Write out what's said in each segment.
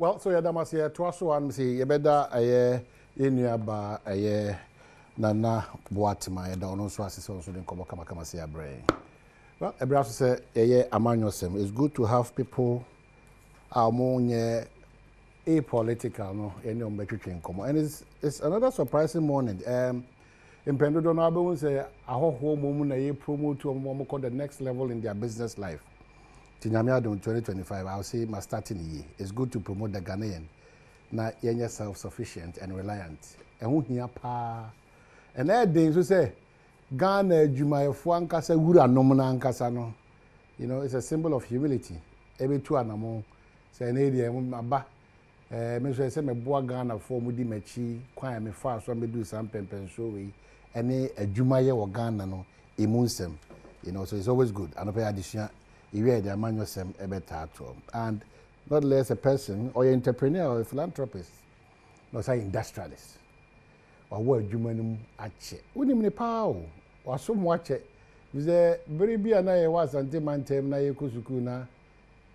Well, so Adom say twaso one say you better yenuaba nana boatima ya da ono so asese so den komo kama say abre. Well, Ebra say amanyosem. It's good to have people amonye apolitical no any ombetwetwen komo. And it's another surprising morning. In Pendodo no abun say ahoho momu na ye promote to omo call the next level in their business life. Adom 2025, I'll say my starting year. It's good to promote the Ghanaian. Na yenye self-sufficient and reliant. And who here pa. And that things we say Ghana Jumayefo ankasa wura nomna ankasa no. You know, it's a symbol of humility. Every two anamo say na dey aba me so say me boa Ghana for mu di machi kwan me fa so me do some pempenso we any adwumaye wo Ghana no emunsem. You know, so it's always good. Anope addition and not less a person or an entrepreneur or a philanthropist, no say industrialist. Or what human ache. Unim ne power or some watch it. Is a very be an was until man tem na yekusukuna.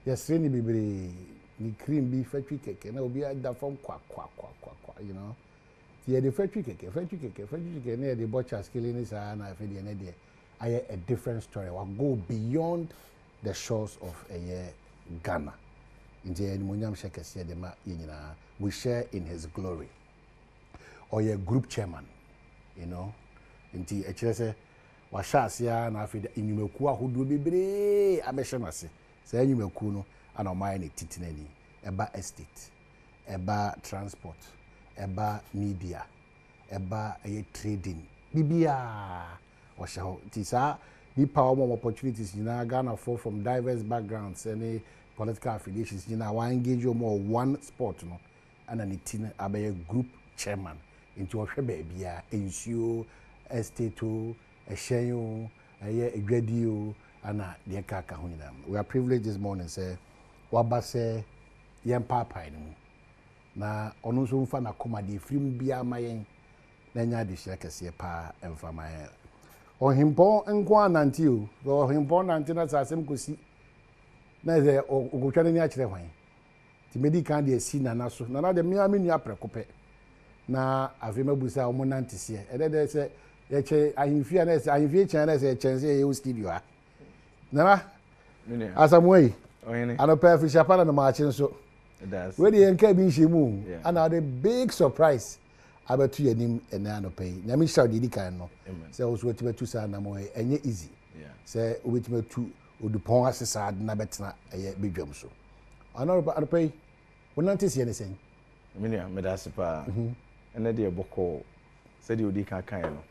Yes, any baby ni cream beef factory cake and I'll be at the form quack, you know. Yeah, the factory cake near the butcher's killing is an idea. I a different story. Or go beyond the shores of Ghana. We share in his glory. Or a group chairman, you know. Inti echese washasia na afide inyumekuwa hudu bibire abeshemase. Say inyumeku no ana omaye titinani. Eba estate, eba transport, eba media, eba trading. Bibia washaho tisa the power more opportunities in Ghana for from diverse backgrounds, any political affiliations. You know, I engage you more one sport, no, and an itin abe group chairman into a baby, ensure estate, a shenyo, a gradio, and a dear kaka. We are privileged this morning, say, waba say, yam papa na onusu mfana koma di film bia mayen nanya di shaka se pa emfa mayen. O himpo nkwa nanti o himpo nanti na sasem kosi na ze ogotwane ni akire hwan ti medi kan de si nana so nana de mia menu aprekope na afema busa o monanti se de se ye che ahimfia na se ahimfia chan na se chense ye studio a nana asamoi anopa fi chapana na maachi so we de enka bi nhemu ana the big surprise abatu yanim ena anopai nyame hwa de di kan no say also wetima sa na mo enye easy say wetima tu odupon asesa na betena eye bedwam so anopai wonante se ne sen me da sepa ena de boko say de odi kan kan no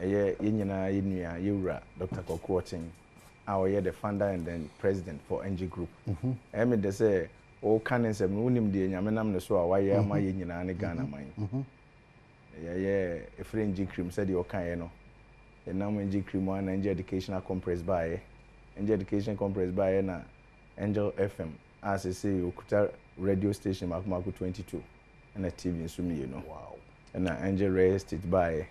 eye yenyina yenua yewura Dr. Kokuochen our the founder and then president for NG Group me de say o kanen no unim de nyame nam ne so a waye ma yenyina ne Ghana man a friend cream said you can no and now NG cream one NG educational compress by NG education compress by na Angel FM as I say you could radio station Makumaku 22 and a TV in Sumi, you know. Wow. And na Angel raised it by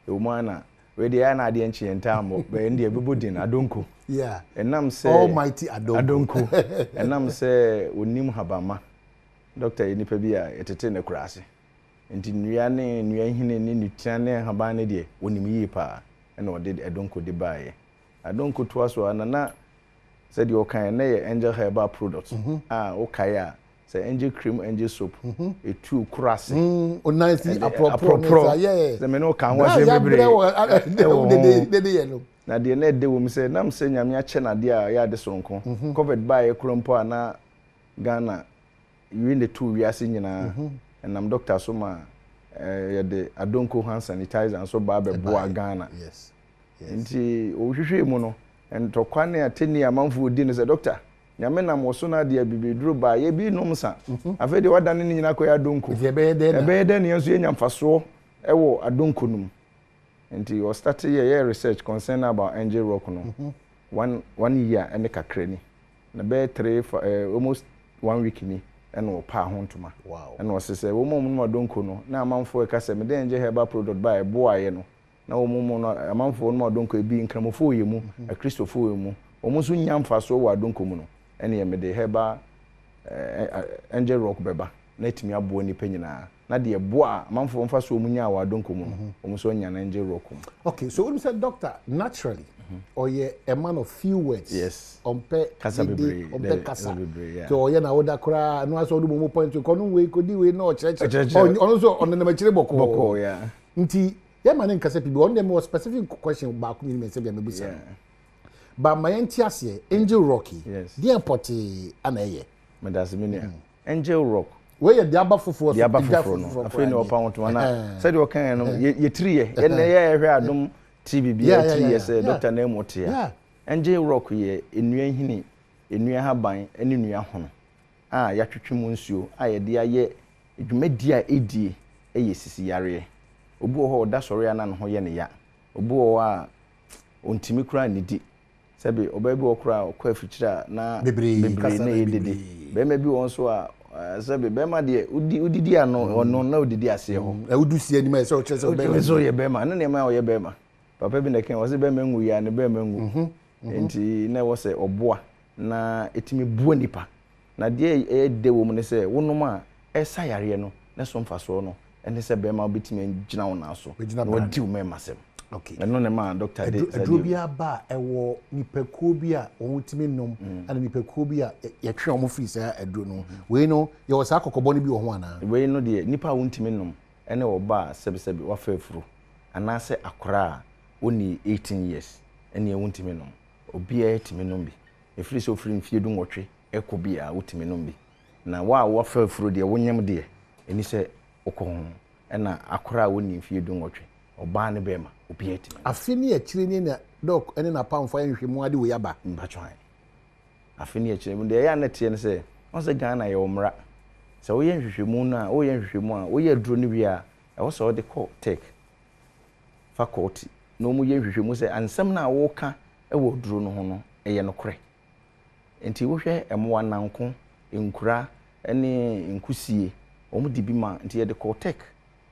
the woman where the ana the enchi and time but in the everybody adonko. Yeah. And nam say almighty adonko. And nam say unim habama Dr. Inipebia etete kurase. Nti nuane nuahine ni nutiane haba ne de wonimi yi pa na ode adonko de baaye adonko to aso anana said you kan na ye angel herbal products okay a say angel cream angel soap e tu kurase o nice apropro yeah the me no kan ho se bebre de yellow na de na de wo mi say nam say nyame a che na de a ya de soronko covid baaye krompo ana Ghana you in the two we are seeing na and I'm Dr. Soma the adonko hand sanitizer and so babe boa Ghana. Yes. Nti o hwehwe mu no and to kwane ateni amanfo di ne say doctor nyame na mo so na de bibiduro ba ye bi nom sa afede wadane ni nyina koya adonko e be de ne enso enya mfaso e wo adonko num nti o start ye research concern about angel rock no one year and kakra ni na be 3 almost 1 week ni and o pa hontuma wow and o se wo mom no adonko no na amanfo e ka se me de angel herbal product ba e boaye no na wo mom no amanfo no adonko e bi nkramofo ye mu a kristofo ye mu o mo so nyamfa so wo adonko mu no ene ye me de herbal Angel Rock beba na timi abo ni penyina na de ebo a manfo mfa so omunya wa donko mu no so nya na Angel Rock. Okay, so when you said doctor naturally or ye a man of few words. Yes. Ompe kasa bebre. Ompe kasa. So ye na oda kra no aso do mo point to kono we kodi we no church. Ono so ono na machire boko. Yeah. Nti ye man nkasa pibi on dem specific question ba ko mi say be mebusa. Yeah. Ba mayanti ase Angel Rocky. Yes. Dey poti ana ye. Medasiminia. Angel Rock. We ye diaba foforo so. Diaba foforo no. Afi ni opa wonto na. Said we kan no ye triye. Ye na ye hwe Adom TV bi ye say Dr. Nemote ya. Angel Rock ye enua hini, enua haban, ene nua hono. Ya twetwe mu nsuo, ye de aye edwumadi a edie ye sisi yare. Obu ho da sori ana no ho ye ne ya. Obu ho a ontimi kura ne di. Sabi obabi okura okwa afikyira na bebre na yedede. Be ma bi won so a sabi be ma de udidi ano ono na udidi ase ho. Udu sie ni ma so chese be ma so ye be ma na ne ma o ye be ma. Papa bi na ken wo se be ma ngu ya ne be ma ngu. Enti na wo se oboa na etimi buo nipa. Na de de wo mu ne se wonom a esa yare no na so mfa so no ene se be ma obetimi gina wo na so. Na wodi wo me masem. Okay. No ne ma doctor de adrobia ba ewo nipekuo bi a onwutimi nom ana nipekuo bi a ye twe omo free say adro no we no ye wo sa kokobo ne bi wo ho ana we no de nipa onwutimi nom ene wo ba sebesebi wa fafuru ana se akora oni 18 years ene onwutimi nom obi a etimi nom bi e free so free mfie du nwotwe eko bi a wutimi nom bi na wa fafuru de wonyam de eni se okohon ena akora woni mfie du nwotwe oba ne bema obieti afini akire ni na doc ene na pamfo ahwehwemu ade we yaba mbachwan afini akire mu de ya na tie ne se on se Ghana ye omra se wo ye nhwehwemu na wo ye nhwehwemu a wo ye duro ni wi a e wo se wo de call take faculty no mu ye nhwehwemu se ansem na wo ka e wo duro no ho no e ye no kore enti wo hwe emwa nanko enkura ene nkusie wo mu di bi ma enti ye de call take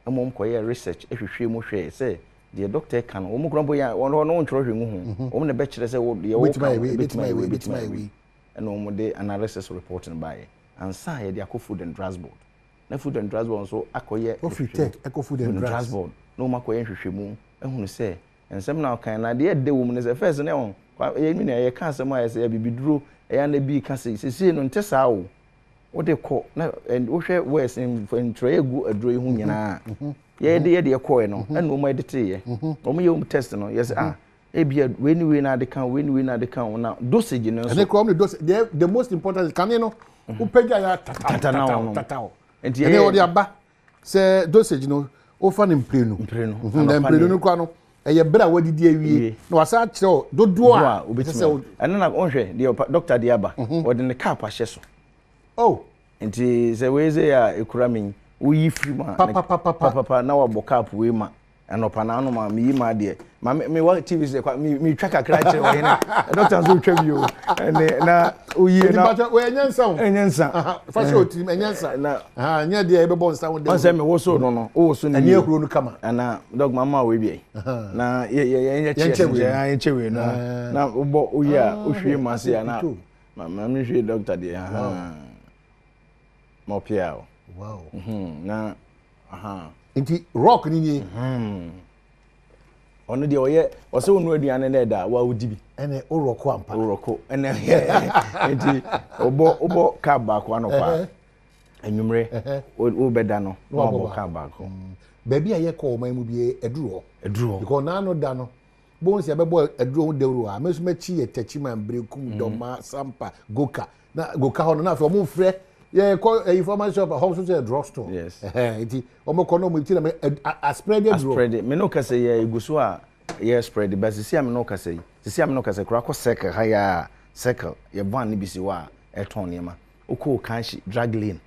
amom koye research ehwehwe mu hwe se the doctor kan wo mu krambo ya wo no ntro hwe hu wo ne be kire se wo de wo bitimai and wo mu de analysis report in by and sa ye de food and drugs board na food and drugs board so akoye eco food and drugs board no makoye hwehwe mu ehunu se ensem na kan na de de wo mu ne se first na won ye mi na ye kan se ma ye se ya bibiduro ya na bi ka se no ntesa wo wo de ko na wo hwe west in tray gu aduro hu nyina ye de ko no na no ma edite ye o mo ye test no yes ebia we na de kan na dosage no so and the dosage the most important is kan no wo pega ya tata enti ye wo de aba se dosage no o fa ne mprenu na mprenu no kwa no eye bra wadidi awie na wasa kire dodo a obetime ene na onhwe de doctor de aba o de ne cap ahye so oh enti se we say ya ekura min wo yi free ma papa na wa bokap we ma anopa na anu ma mi yi ma de ma me wa TV se kwa mi twa kakra kire we na doctor so twa bi o ene na wo yi na we enyansa fa so team enyansa na nya de e be bon sa wo de on se me wo so no wo so ni ani ekuro no kama ana dog mama we bi na ye che we na wo wo yi a wo hwe ma se na ma mi hwe doctor de mo piao wow na inti rock ni ono de oye o se wonu aduane na da wa odi bi ene o roko ampa o roko ene inti obo ka ba ko anopa anwumre o beda no obo ka ba ko baby aye ko man mu bi eduro because na no da no bonsi abebo eduro dewro a mesu machi ye tachi man brekum doma sampa goka na goka hono na afo mo frɛ ye call information shop home so drugstore yes enti omo kono mo tira me a spread the drug spread me no kase ye eguso a ye spread but sisi am no kase sisi am no kase kura ko circle ha ya circle ye van ni bisi wa eton ne ma oko kanshi drug lane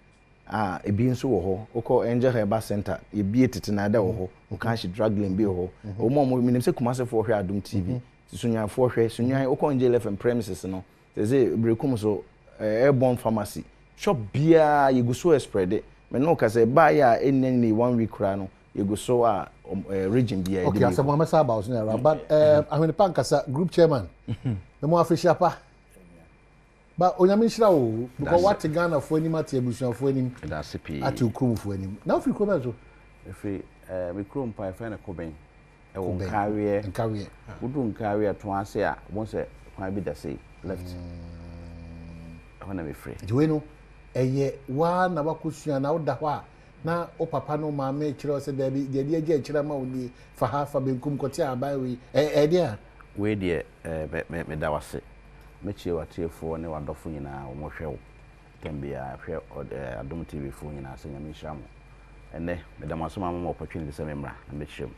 ebi nso wo ho oko angel herbal center ye bi etete na da wo ho o kanshi drug lane bi ho o mo minim se kumase fo hwe Adom TV sunya fo hwe sunya oko angel FM premises no ze brekum so airborne pharmacy shop bia yeguso spread me no ka say buy ya enni 1 week kra no yeguso a region bia okay asa mo amasa about na but ahwene pankasa group chairman me mo official pa But onyame nhyira wo because what Ghana for anim ate abusuan for anim that's pi ate okrom for anim na ofri krom so efri me krom pa fa na koben e won kawe wudu nkawe to ase a won se kwan bi da say left hona me free jiwe no eye wa na bakosua na woda ho a na o papa no ma me kire se da bi de age kire ma woni fa ha fa benkum kote abai we dia we de me da wase me chie watiefo ne wadofo nyina wo hwewo kembia hwe Adom TV fo nyina se nyame hyamo ene me da maso ma mo opportunity se memra na me kyerem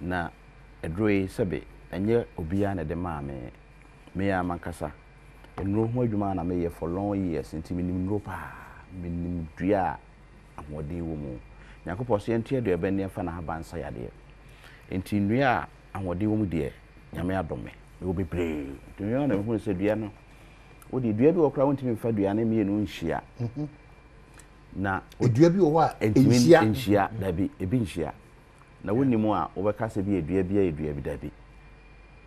na edroyi sebe enye obia na de ma me ya mankasa enro ho adwuma na me ye for long years nti minim nro pa minim dua ahode wo mu nyakopo so ente adu ebe ne fa na habansa yade nti nnua ahode wo mu de nyame adome wo bebre dua na me se dua no wo de dua bi okra won timi fa dua na me no nhia na dua bi wo a nhia da bi ebi nhia na wonimu a wo be ka se bi dua bi da bi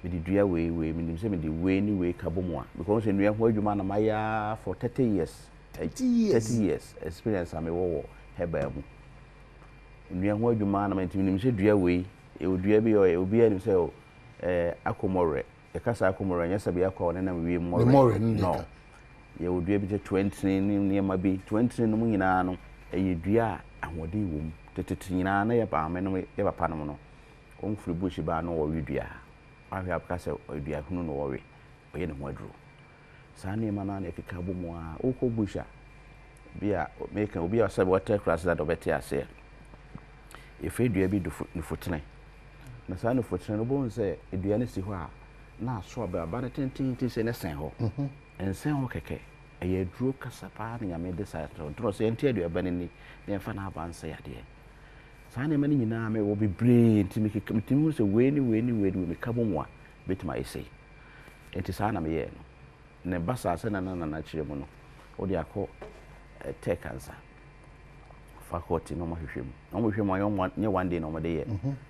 me dua we minim se me de we ni we ka bomu a because nnua ho adwuma na maya for 30 years experience am wo heba mu nnua ho adwuma na minim se dua we e dua bi o obi anim se akomore e kasa akomore nya sabe akwa ne na we more no ye dua bi 20 ni ma bi 20 no mu nyina no e dua ahode wo mu tetete nyina na ye ba me no ye ba pa no no on firi bush ba no wo dua ahwe apkase dua hunu no wo we oye ne ho aduro saa ne ma na na ekeka bomu a okọ busha bia make obi a sabe water class that obeti ase efe dua bi no fotene na saa no fotene no bon se dua ne si ho a na aso ba na tintin se ne sen ho ensen ho keke eye duro kasa pa na nyame de sa to so ente dua ba ne ni ne fa na abansa yade saa ne ma ni nyina me wo bi brain timi kekam se we ni me ka bomu a betima ese enti saa na me ye no ne basa se na chire mu no odi akọ tech cancer faculty no mo hwehwem ayo nye one day no mo de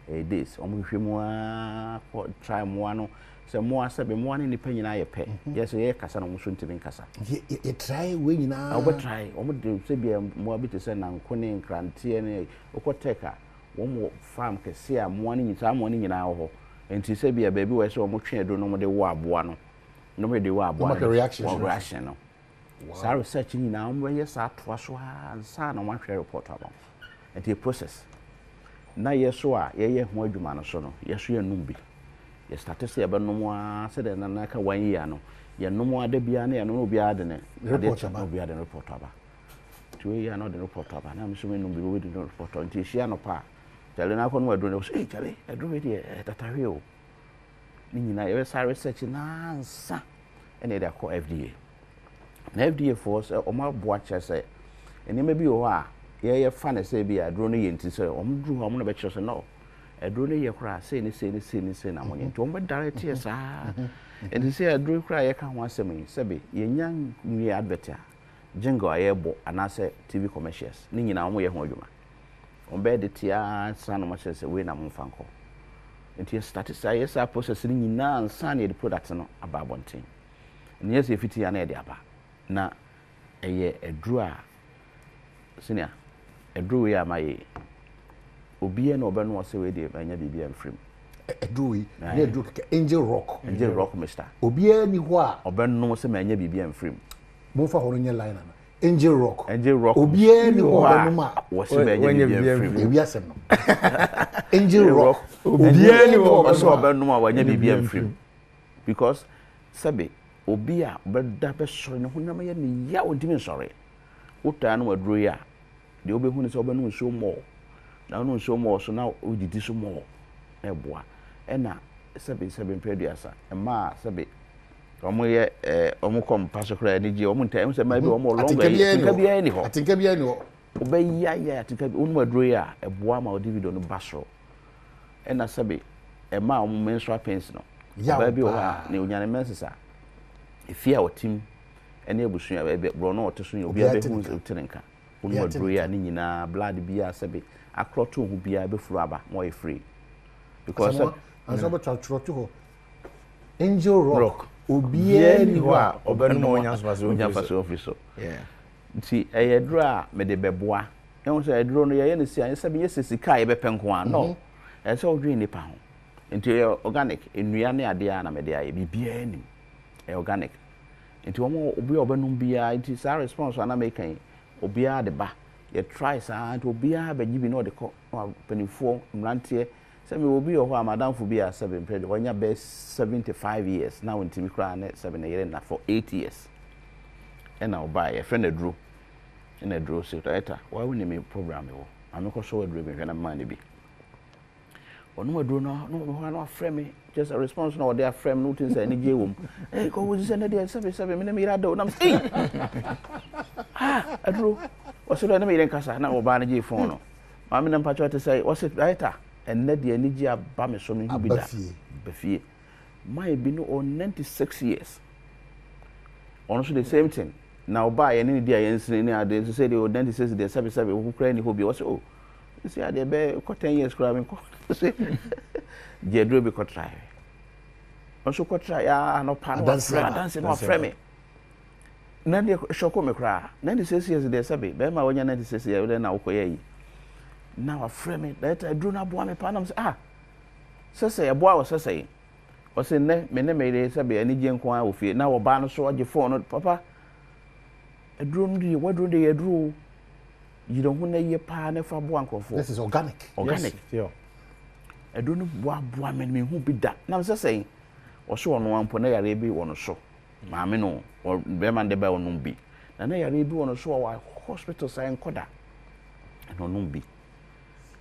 ye days o mo hwehwem a try mo ano se mo asabe mo ani ni panyina ye pe yes ye kasa no mo so ntimi nkasa ye try we nyina o try o mo de se bia mo abite se na nkone nkrantie ne o tech a wo mo farm kese a mo ani nyita mo ani nyina ho enti se bia baby we se o mo twe do no mo de wo aboa no no me de wo aboa no reaction no sa research ni na mo ye sa toa so ha sa na mo hwe report aba enti process na ye so a ye ho adwuma no so no ye so ye num bi ye start se ye be num a se de na ka 1 year no ye num ada bia na ye no obi ade ne obi ade report aba 2 year no de report aba na me so me num bi we de report enti hia no pa tele na ko no adro ne so tele adro we de tatahwe o ni nyina ye sa research na nsa ene de akọ FDA na FDA force o ma boa chese eni ma bi o ha ye fa na se bi adro no ye nti se o mdru ho mo na be kire se no adro no ye kra se ni na mo nti o mo direct ye sa enti se adro kra ye ka ho asem yi se be ye nya nwi advert a jingle aye bo anase TV commercials ni nyina mo ye ho adwuma o be de tia sa no mo chese we na mo fanko enti start say yes a process ni nyina ansa na the product no aba bonten ni yes e fiti ya na e de aba na eye edru a senior edru ya maye obi na obenu ose we de anya bibia mfrim edru na edru ke angel rock mister obi ni ho a obenu se anya bibia mfrim mo fa hono nye line na angel rock obi ni ho obenu ma wo se anya bibia mfrim ewi asem no angel rock obi ni ho so obenu ma wanya bibia mfrim because sabe obi a beda be sori ne hunam ye ne ya odimi sori uta na wadro ya de obi hu ne se obenu so mo na no so mo so na odidi so mo eboa na sabe mpeduasa ma sabe omo ye omo kom pasokra ni je omo ntai se ma bi omo longa tinka bia ni ho obe ya tinka bi onu wadro ya eboa ma odivido no basro na sabe ma omo menstrual pains no oba bi o ha ne onyane mensesa efia otim ene abusua bro no oteso obi abehu tenenka onu wadro ya ni nyina blood bia sabe akroto hu bia be furu aba mo free because anso be troto ho angel rock obiara ni ho a obenum onya so office yeah nti eyedro a me de beboa ehun so edro no ye ne sia se be sika ye bepe nko a no e se odwe nipa ho nti organic enua ne ade a na me de aye bibia anim organic nti obi obenum bia nti sa response na me kan obia de ba ye try sa nti obia ba gibi no de ko panifo mrantie se me obi ho a madam fu bia 7 period onya be 75 years now ntimi kra na 7 years na for 8 years ena oba ye friend adro ena adro se eta why we name program wo ameko so adro be hwe na man bi onu adro no no frame just a response no they frame no tin say ni je wom eh ko wo say na dey 7 me na me rada na eh adro o so na me ren kasa na oba na je phone no ma me na mpacho te say o se eta enne de ni je aba me so no hu bi da bafie my bi no on 96 years on so the same thing now buy any dia yensini ni ade so say the 96 dey 77 who cry ni hobi o say oh you see ade be 10 years cry me ko say jedro be ko try on so ko try ya no pa no dance no frame na de shoko me kra 96 years dey sabe be ma wonya 96 years na ukoye yi na wa frame that I do na boa me pa na say say boa o say o say ne me dey sabe ani je nko a ofie na wo ba no so age phone no papa eduro no de waduro de eduro yiro hu na ye pa na fa boa nkofo this is organic yes eduro no boa me hu bi da na say o so ono ampo na yare bi wono so maame no be man de ba wono bi na yare bi wono so wa hospital sai nkoda no no bi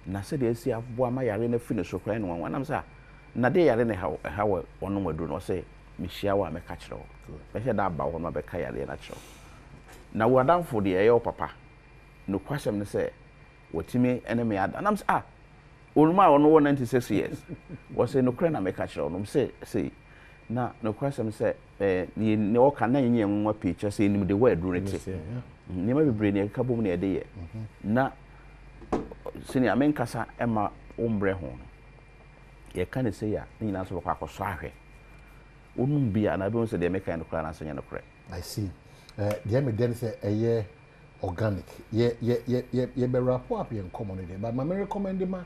na se de esi aboa ma yare na fini so kran no wanam sa na de yare ne ha wono maduro no say me hia wa me ka kire wo be hia da ba wo ma be ka yare na kire na wadamfo de eyo papa no kwasem ne say wotime ene me ada nam say oluma wono 96 years wo say no kran na me ka kire wo no say na no kwasem say ne o ka na nyen nwa picture say nim de wa aduro ne te ni ma bebre ne ka bom ne de ye na sini amen kasa ema ombre ho ye kan say ya ni na so kwa akoso ahwe onum bia na be on say de meka no kra na sanya no kra I see the me den say eye organic ye be wrap up in community but my recommend ma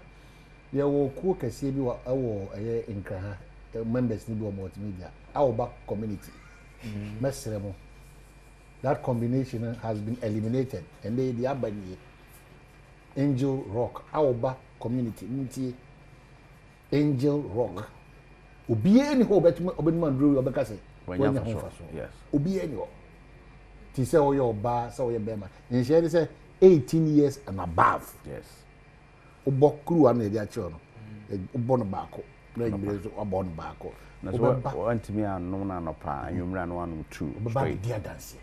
ye wo ku kase bi wa wo eye nkra members ni bi o multimedia our back community mesremo that combination has been eliminated and the abani Angel Rock our back community nti Angel Rock obi eni ho betum obenman dru obeka say wanya ho yes obi eni ho ti say o yo ba say o ye bema in share say 18 years and above yes obokru an e dia che no obono baako na nyimire so obono baako na so antimi anu na no pa anwumra no anu 2 straight dia dance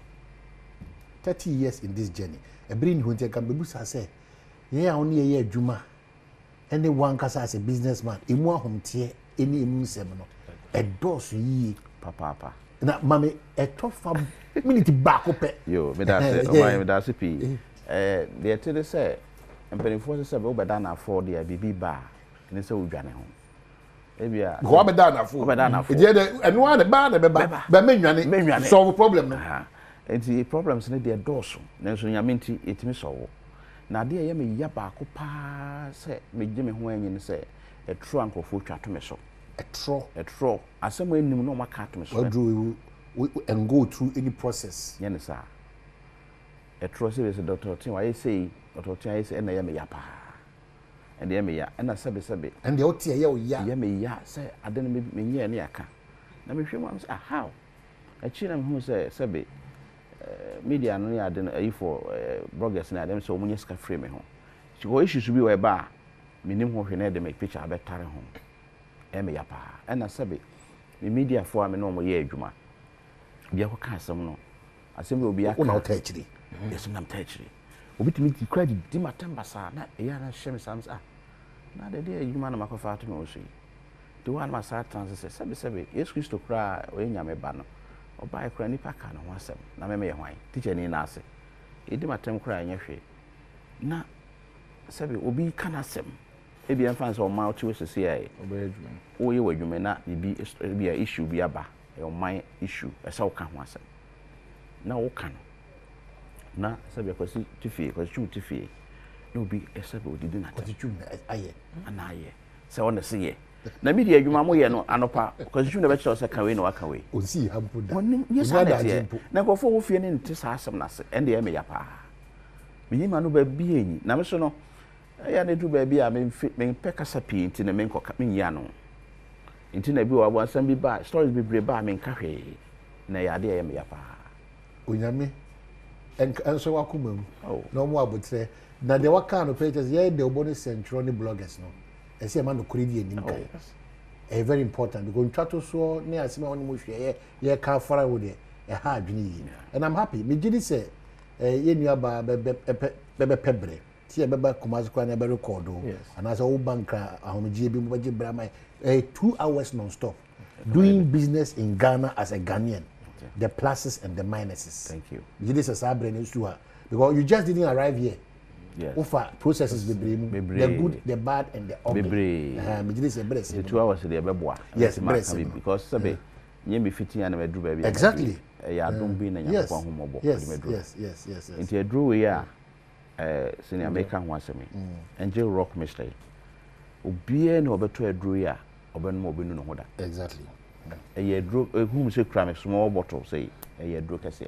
30 years in this journey e bring hu nte kan bebusa say ye a oni ye adwuma any one kasa as a businessman emu ahomte eni emu nsem no e dosu yi papa na mame e tofa minute baako pe yo me da say o me da say pi de te say empenifo say be obeda na afford ya bibi ba ne say odwane ho ebia go obeda na afford e de enu an ba na be ba menwane solve problem no enti problems ne de dosu na so nyame nti etimi solve na de ye me ya baako pa se me gye me ho anyi se etro ankofo twa to me so etro asem anim no maka to me so and go through any process ye ne sa etro se be doctor tin why say doctor tin say na ye me ya pa and ye me ya na sebe and the otie ye o ya ye me ya say ade no me nye ne aka na me hwem am say how achi na me hu say sebe media no ya de ayi for bloggers na dem so munye ska frame ho ti go issue bi we ba minim ho hwe na de me picture abetare ho e me ya pa na sabe me media for am no mo ye adwuma bia ko ka asem no asem bi obi aka una otachiri yes na mtachiri obi timi ti credit di matemba sa na e ya na hye sam sa na de adwuma na makofa ato me wo so yi de wan ma sa trans sabe Yesu Kristo kra o nyame ba no oba ekra nipa ka no ho asem na me hwan teacher ni na ase edi matem kra anya hwe na sabe obi kana asem ebi emfa so ma otu osisi ai obedwuma oye wadwuma na bibi issue bi aba your mind issue as how can one say now what can na sabi akwasi tifie kwasi chu tifie no bi esabe odidi na kwasi chu aye ana aye se wona se ye na mi di adwuma mo ye no anopa kwasi chu na be kire se kan we na waka we onsi hampo da yes na kofo wo fie ne nte sa asem na se ende ye me ya pa mi yima no ba bi enyi na me so no ya ne du ba bi a me pe kasa pi nti na me nkoka me nya no nti na bi wa bo asem bi ba stories bi bre ba me nka hwe na ya de ye me ya pa onyame enso wakomam na omo abotre na de waka no pages ye de obo ne central ne bloggers no ese ma no koridi enim kan very important because twato so ne asema woni mo hwe ye ka fara wo de ha adwene yi and I'm happy me gidi say ye nua ba be pebre ti e beba komazi kwa na be record o and as o banka ahonogie bi mo baje brama 2 hours non stop doing business in Ghana as a Ghanaian. The pluses and the minuses. Thank you. This is because you just didn't arrive here. Yes. Offer processes the good, the bad, and the ugly. The 2 hours they be boa. Yes, because sabe you be fitting and we do baby. Exactly. Ya don't be na ya kwa humobo. Yes. Into a draw here senior maker ho asemi. Angel Rock mystery. Obi na obeto a draw here oben mo obenu no hoda. Exactly. A year draw whom say cram small bottle say a year draw kase.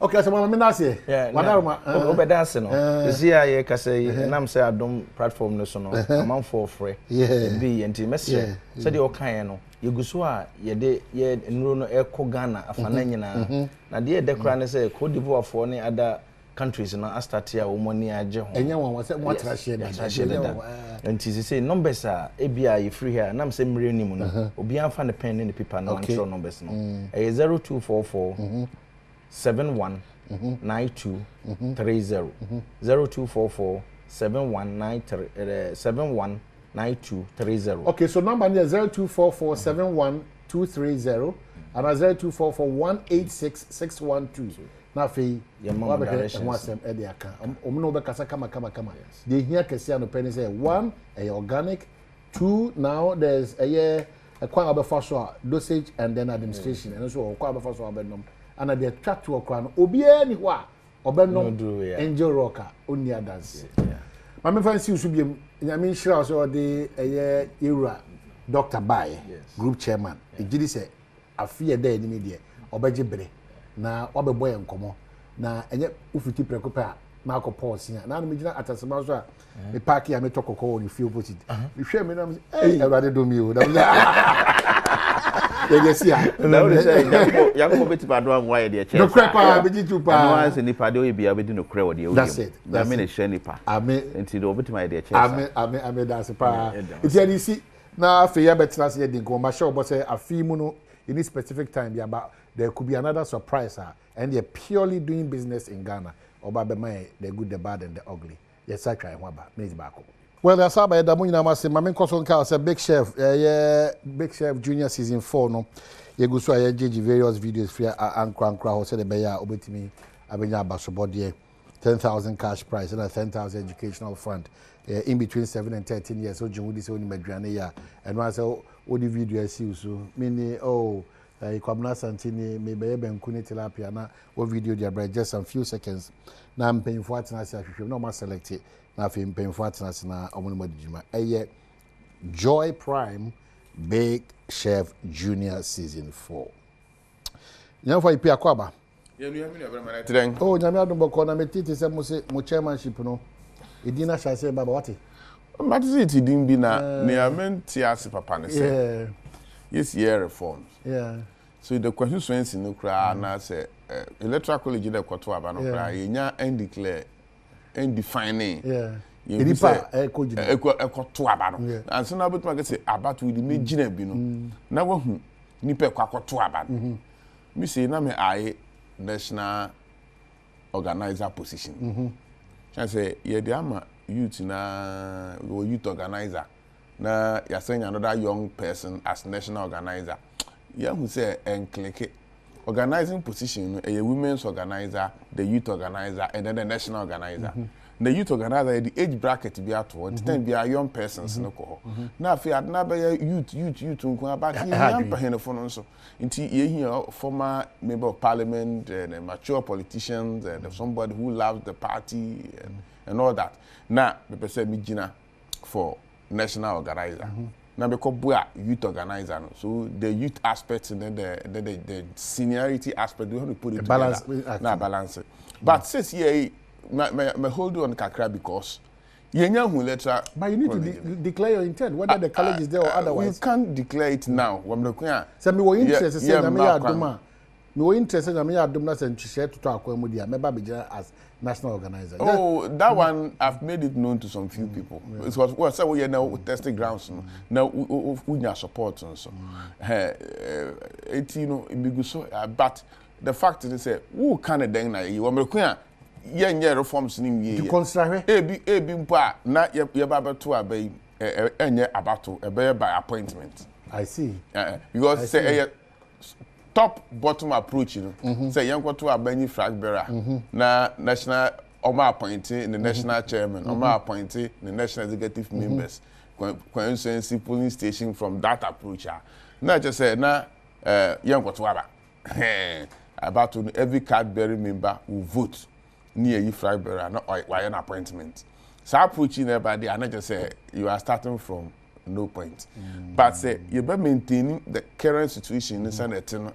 Okay, so mama me na say. Wadama obedance no. This year ye ka say nam say Adom platform no so no. Amount for free. Yeah. Be enti message. So the okan no. Yeguso a ye de ye nro no ekọ Ghana afana nyina. Na de de kra ne say Cote d'Ivoire for ne other countries no start here wo money age ho. Enya won say mo tra share da. Enti say numbers a ebia ye free here nam say mre nim no. Obi anfa ne pen ne the paper no show numbers no. 0244 719230 0244 719230. Okay, so number is 0244 71230 and 0244 186612. Now fe mama directions e dey aka omno be kasa kama they here kese no penny say 1 organic, 2 now there's a kwan abefa so dosage and then administration and so kwan abefa so abenom and they chat to okran obi ani ho a obenom Angel Rocker oni dance mama fancy usu biem nyame nhira so de era Dr. Baye group chairman e gidi say afie da ani me de obeje bere na obebo ye nkomo na enye ufiti prekopa na akopɔ sia na no me gina atasema so a me park ya me tokoko on feel opposite me hwe me na me Ewrade do mi o na ye sia na o say yakobo beti Badwam wa ye de che no krepa be jitu pa no answer ni pa de o bia be di no kre wo de o that's it na me ne hwe ni pa ame enti de obeti ma ye de che ame that's pa iti ani si na afi ya betra se de nko ma sure obo say afi mu no in this specific time be about there could be another surprise and they're purely doing business in Ghana. Oba be my the good, the bad, and the ugly. Yes, I try one back. Well, there's about the money now. My main concern is Big Chef. Big Chef Junior season 4. No, you go so I judge various videos for Ankra. Said the Beya obetimi abenya basobodie 10,000 cash prize and a 10,000 educational fund. In between 7 and 13 years. So June this only Medriane ya. And once all the video I see so many Kwabna Santini maybe Benkuni tilapia na o video dia just a few seconds na I'm paying for it na say no ma select it na I'm paying for it na omo mo dijuma Joy Prime Big Chef Junior season 4 nyamfa ipi akwaba oh nyame adom boko na metiti se mo chairmanship no edina chance baba wati matiti din bi na ne amenti ase papa ne say yes year reforms so the constituency no kra na say electoral college dey kwato aba no kra yenya and declare and defining Iripa ekoto aba no and so na betu ma say about we the megina bi no na wahu nipa kwakoto aba no mi say na me aye national organizer position say ye dey ama youth na youth organizer na you send another young person as national organizer. Yeah, who say and click it. Organizing position, a women's organizer, the youth organizer, and then the national organizer. the youth organizer the age bracket be at one ten be a young persons no ko na afi adna be youth nko about young person for no so nti ye here former member of parliament and mature politicians and somebody who loves the party and all that na be say me gina for national organizer na be ko bua youth organizer no so the youth aspect and then the seniority aspect we have to put it together na balance it. But since here me hold on kakra because yenya hu letter. But you need to declare your intent whether the college is there or otherwise. You can't declare it now. Wam the queen. Say me wo interest say na me ya adoma. Me wo interest say na me ya adom na say ntwehye toto akwa dia me ba be as national organizer. Oh, that one I've made it known to some few people. It was well say we now testing grounds now we nya support so. It you know it be so but the fact is say who can then na you wam the queen yenye reforms ni wie you consider ebi mpo a na ye ba beto abai enye abato ebe by appointment. I see. Because say top bottom approach you know say yanko to abani flag bearer na national oma appointing the national chairman oma appointing the national executive members constituency polling station from that approach na just say na yanko to aba about every card bearing member will vote near you flag bearer not why an appointment. So approaching everybody and I just say you are starting from no point. But say you better maintaining the current situation in Senate in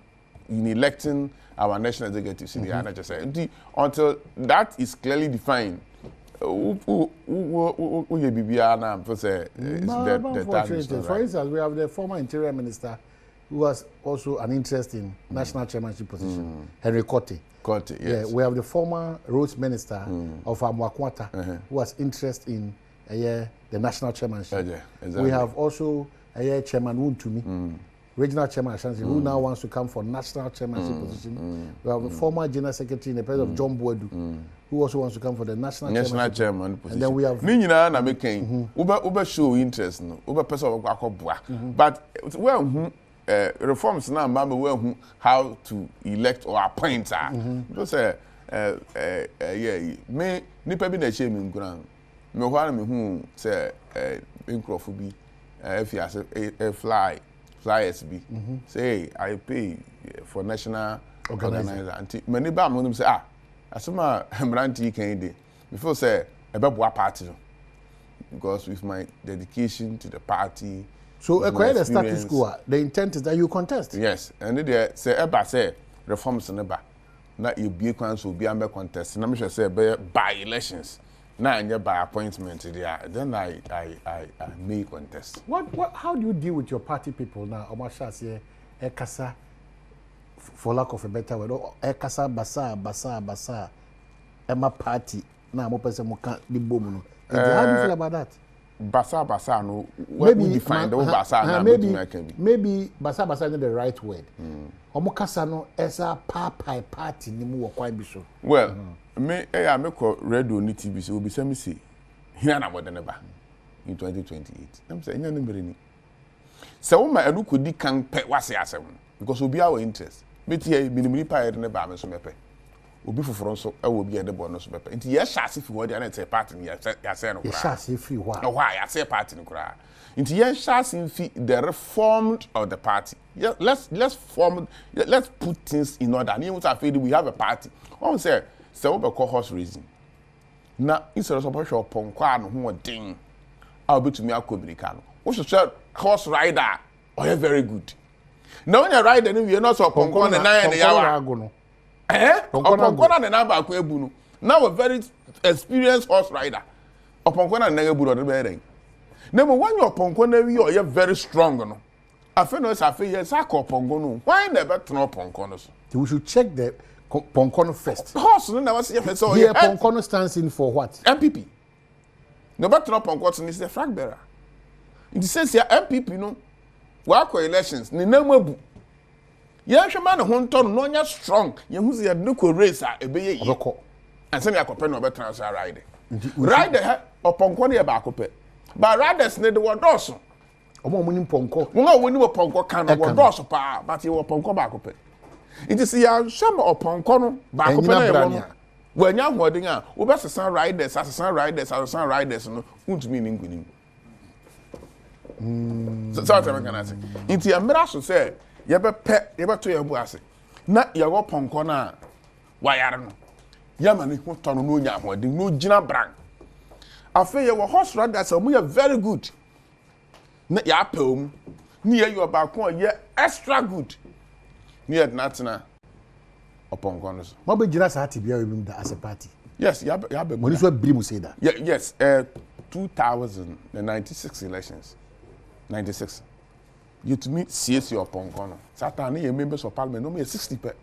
electing our national executive city and I just say until that is clearly defined. For instance, we have the former interior minister who has also an interest in national chairmanship position, Henry Cote. Yes. Yeah, we have the former roads minister of Amwakwata who has interest in the national chairmanship. Exactly. We have also Chairman Wuntumi, regional chairman Ashanti, who now wants to come for national chairmanship position. We have the former general secretary in the president of John Boadu, who also wants to come for the national chairman position. And then we have Nina na making Uber show interest no Uber person of Akobua. But well reforms now mama how to elect or appoint because me nipa bi na che me nguran me ho ana me hu say nkrofo bi if you say flyers bi say I pay for national organizer anti many ba mo say asema mranti kan dey before say ebeboa party because with my dedication to the party. So acquire the status quo. The intent is that you contest. Yes, and they say eba say reforms neba. Na you be kwan so be am contest. Na me say by elections. Na anya by appointment there. Then I may contest. What how do you deal with your party people now? Omasha say ekasa for lack of a better word. Ekasa basa. Ema party na mo pese mo kan di bomu no. How do you feel about that? Basa no what we define the basa na maybe basa is the right word. Omo kasa no esa party ni mu wo kwan bi so. Well, me ko radio ni TV so obi say me say here na bodene ba in 2028. I'm say nya number ni. Se wo ma enu kodi kan pe wase asem because obi our interest. Me tie minimum pa yer ne ba me so mepe. Obi foforo nso e wo bi e de bo no so bepe nti ye hyase fi wo de na say party ni ya say no kura ye hyase fi wa no why ya say party ni kura nti ye hyase fi the reformed of the party. Yeah, let's put things in order. We have a party. One say we be horse racing na instead of support your ponkwa no ho den a be to me akobirika no we should say horse rider or very good now when you ride then we not so ponkwa na 9 yawa Oponkona na naba akwa ebu no. Now a very experienced horse rider. Oponkona na ebu no de be den. Na mo when your oponkona wi o ye very strong no. Afa no sa fa ye sa ka oponkono. Why never turn oponkono so? We should check the ponkono first. Horse no na was ye so here ponkono stands in for what? MPP. No better turn oponkono is the flag bearer. It says here MPP no. Wa kwa elections ni na mabu. Ya hwema ne ho nto no nya strong ye hu se no ko race a ebeye yi anse me akopɛ no betra so ride ride oponko ne ba akopɛ ba riders ne de wodoso omo ni ponko mo nga woni oponko kan no wodoso pa but ye oponko ba akopɛ it is ya hwema oponko no ba akopɛ na ye wo no when you are holding a Uber riders, assassin riders, no, won't mean in so I'm going to say, into a mirror, say, you ever pet, you ever to your boss. Not your open corner. Why I don't know. Yamani, who turn no yam, no Gina Brand. I feel your horse riders are very good. Not your poem, near your balcony, yeah, extra good. Near Natina upon corners. What be Jiras had to be as a party? Yes, you have what is what Brimu say that? Yeah, yes, 2096 elections. 96. You to me CSU upon corner. Saturday, you members of parliament, no me 60 per.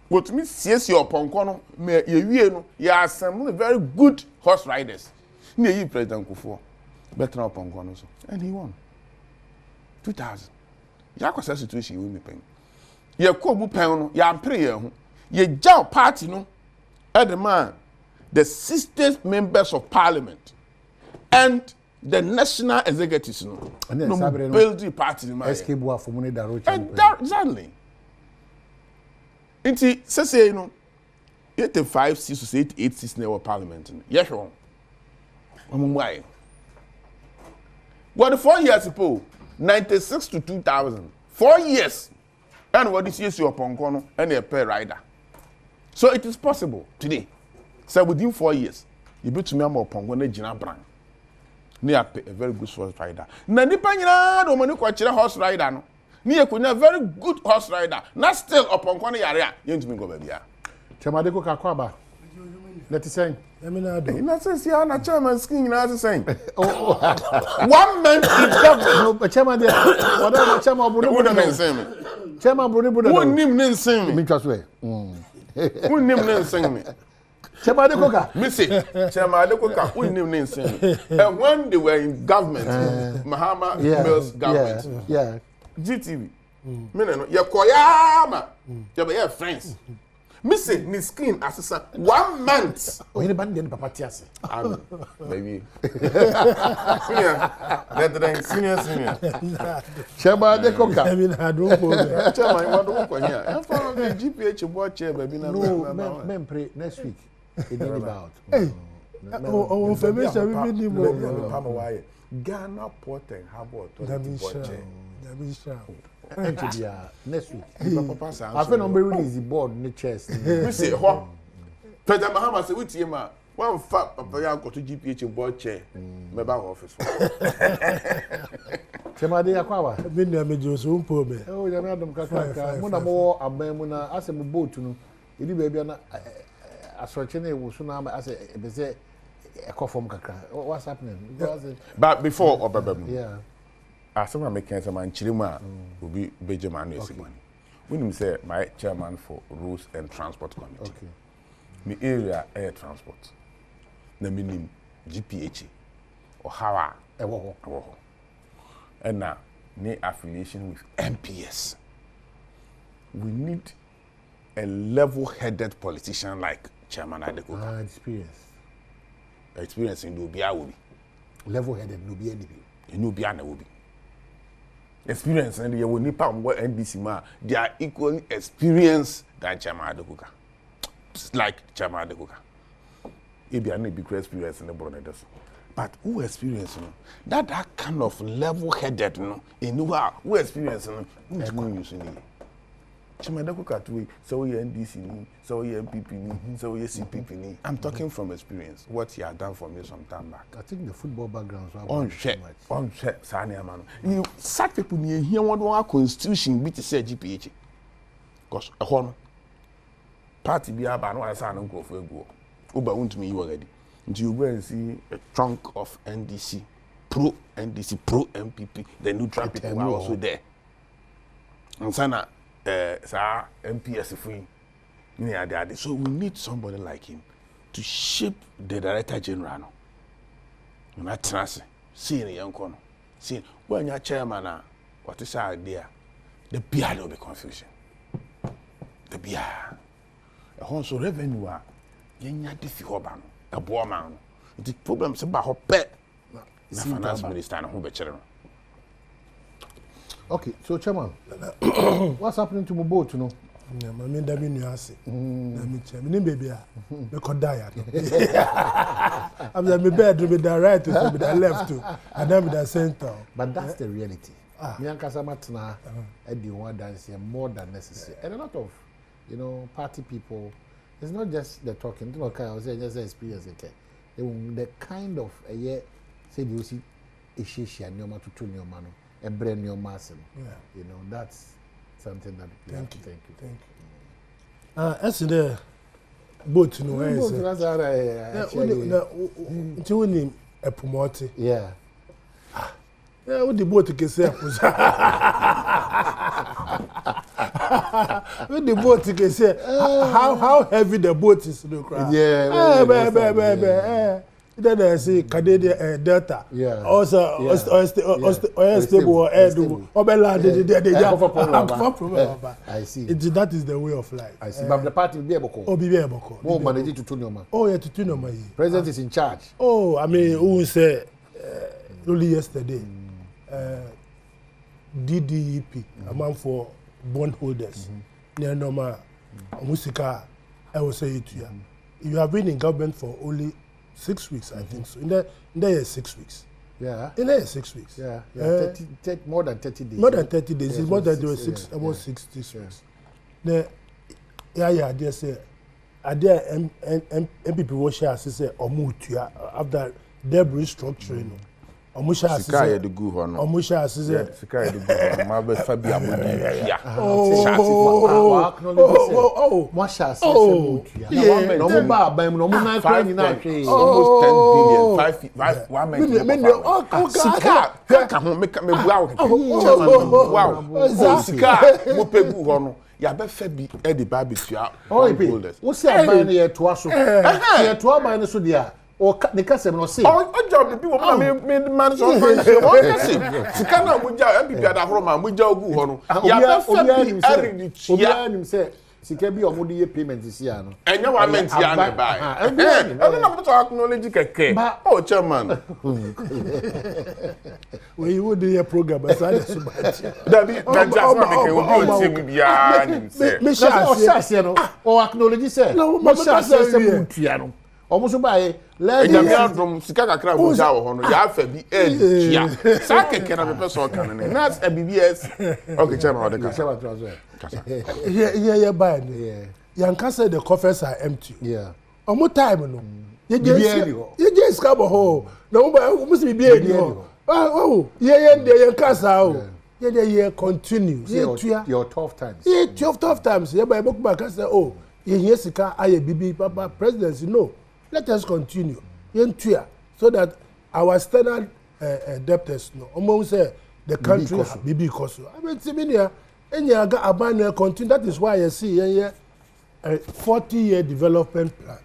But to me CSU upon corner, me you are some very good horse riders. Near you, President Kufuor. Better upon corner, and he won. 2000. Yakos situation you will be paying. You come up, you are praying. You jail party, no. At the man, the 60 members of parliament and the national executives, no. And then build the party, man. Escape for money that exactly. Inti say you know 85 6 to 8 6 in parliament. Yes, wrong. Why? What the 4 years ago, 96 to 2000. 4 years. And what is yes your ponkono and a pair rider. So it is possible today. So within 4 years, you be to me more ponkono Gina Brand. Near a very good horse rider. Nanipanya do money kwachira horse rider no. Near kunya very good horse rider. Not still upon corner area. You to me go baby. Chamadeko Kakwaba. Let it say. I mean, I do. Not say na chairman skin na saying. 1 man in government. No, but chairman there. Whatever chairman Bruno. Chairman Bruno. Who name sing me just way. Who name sing me. Chairman Dekoka. Missy, Chairman Dekoka, who name sing. And when they were in government, Mahama Mills government. Yeah. GTV. Meneno, ya koyama. Ya be friends. Missy, ni skin assistant 1 month. Oh, you band den papa tiase. Baby. Yeah. That senior. Chairman Dekoka. I mean, I don't go there. Chairman, what do you want here? I'm from the GPH board chair, baby. No, men pray next week. It ain't about. Hey. Oh, information we need more. Ghana Port and Harbour That next week. I feel number release the board in the chest. We say, "Ho." President Mahama say, "Which year, one fat papa ya go to GPH board chair, member office." Chemade akwawa. Me na me Josu mpo me. Oh, ya na Adom kaka. Mo na mo aban mu na ase mo boat no. Edi baabi na asorche na ewo so na ase be say ekofom kakra. What's happening? But before Obabam. Yeah. As someone making some man chilima will be Benjamin Yesimani. When him say my chairman for Rules and Transport Committee. Okay. My area air transport. Na minim GPH or Hawa Ewo. And now need affiliation with MPS. We need a level-headed politician like Chairman Adekoka. Experience in Nubia will be. Level-headed Nubia in Nubia will be. Experience and you will need NBC ma. They are equally experienced than Chairman Adekoka. Like Chairman Adekoka. It be a big experience in the Brothers. But who experience that kind of level-headed in who experience who's going to use it? So you NDC, so you MPP, so you CPP. I'm talking from experience. What he had done for me some time back. I think the football background is on check, Sanya man. You such people here want constitution be to say GPH. Because a horn party be about no answer and go for a go. Uber won't me you already. Until you go and see a trunk of NDC, pro NDC, pro MPP, the neutral people are also there. And Sana. MPS free. So we need somebody like him to shape the Director General. Not trust. See the young corner. See when your chairman, what is our idea? The beer will be confusion. The beer. A horse revenue. Yenya difficult ban. A poor man. The problem is about her pet. The finance minister and who be chairman. Okay, so Chairman, what's happening to my boat, Yeah, my men that mean you ask. I mean, me baby, me could die. I'm the me bedroom with the right to with the left to, and then with the center. But that's the reality. Me and Kasamatna, Eddie one dance here more than necessary, and a lot of, party people. It's not just the talking. You know, I was just experience. Okay, the kind of a year say you see, ishishi and your man to turn your man, a brand new mass. That's something that we have to thank you. As in the boat, no way. Until we a promoter. Yeah. Yeah, what the boat can say? What the boat can say? How heavy the boat is to the crowd? Yeah. Then I say Canadian Delta. Yeah. Also, stable or air do. I see. That is the way of life. I see. But the party will be able to. Oh, be able to. More manage to Tunoma. Oh, yeah, to Tunoma. President is in charge. Oh, I mean, who say only yesterday. DDEP, a man for bondholders. Near normal, Musika, I will say it to you. You have been in government for only 6 weeks, I think so. In there 6 weeks. Yeah. In there 6 weeks. Yeah. More than 30 days. More than 30 days. Yeah, it's more than six, there were six, yeah, almost yeah. 6 weeks. They say, are there MPP will share, say, or mutua after debris structuring. Omusha Sika ye de gu ho no. Omusha asise. Sika ye de gu ho no. Ma be fa bi amodi. Mwasha asise. No mo ba ban no mo na kwa nyina hwe. Almost 10 billion. 1 million. Sika. Ka ho me bua wo. Wow. Sika mo pe gu ho no. Ya be fa bi e de ba betua. Wo se aban ne ye toa so. Ye toa aban ne so dia. O ne kasem no say o job bi wo me man so function o kasem sika na mo ja MPP adahoro ma mo ja ogu ho no ya be fa bi eri ni chia obi nim say sika bi o mo de payment si ya no enya wa ment ya na ba e na mo to acknowledge keke o chairman we would do a program as I so much that be that just what make we o tie bia nim say me sha no o acknowledge say mo sha say mutua no almost by Ejami adom sika kakra mo ja wo ho no ya afa bi chia sa keke na pepe so kan ne na BBS okay chairman o de kasa yeah bad yanka say the coffers are empty omo time no you just come home no must be no yeah yanka sa o yeah continue your tough times tough times yeah by book back say oh yeah sika aye bibi papa presidency no. Let us continue so that our standard debtors no almost say the country bibi koso. I mean Siminia enya ga abana continue. That is why you see a 40-year development plan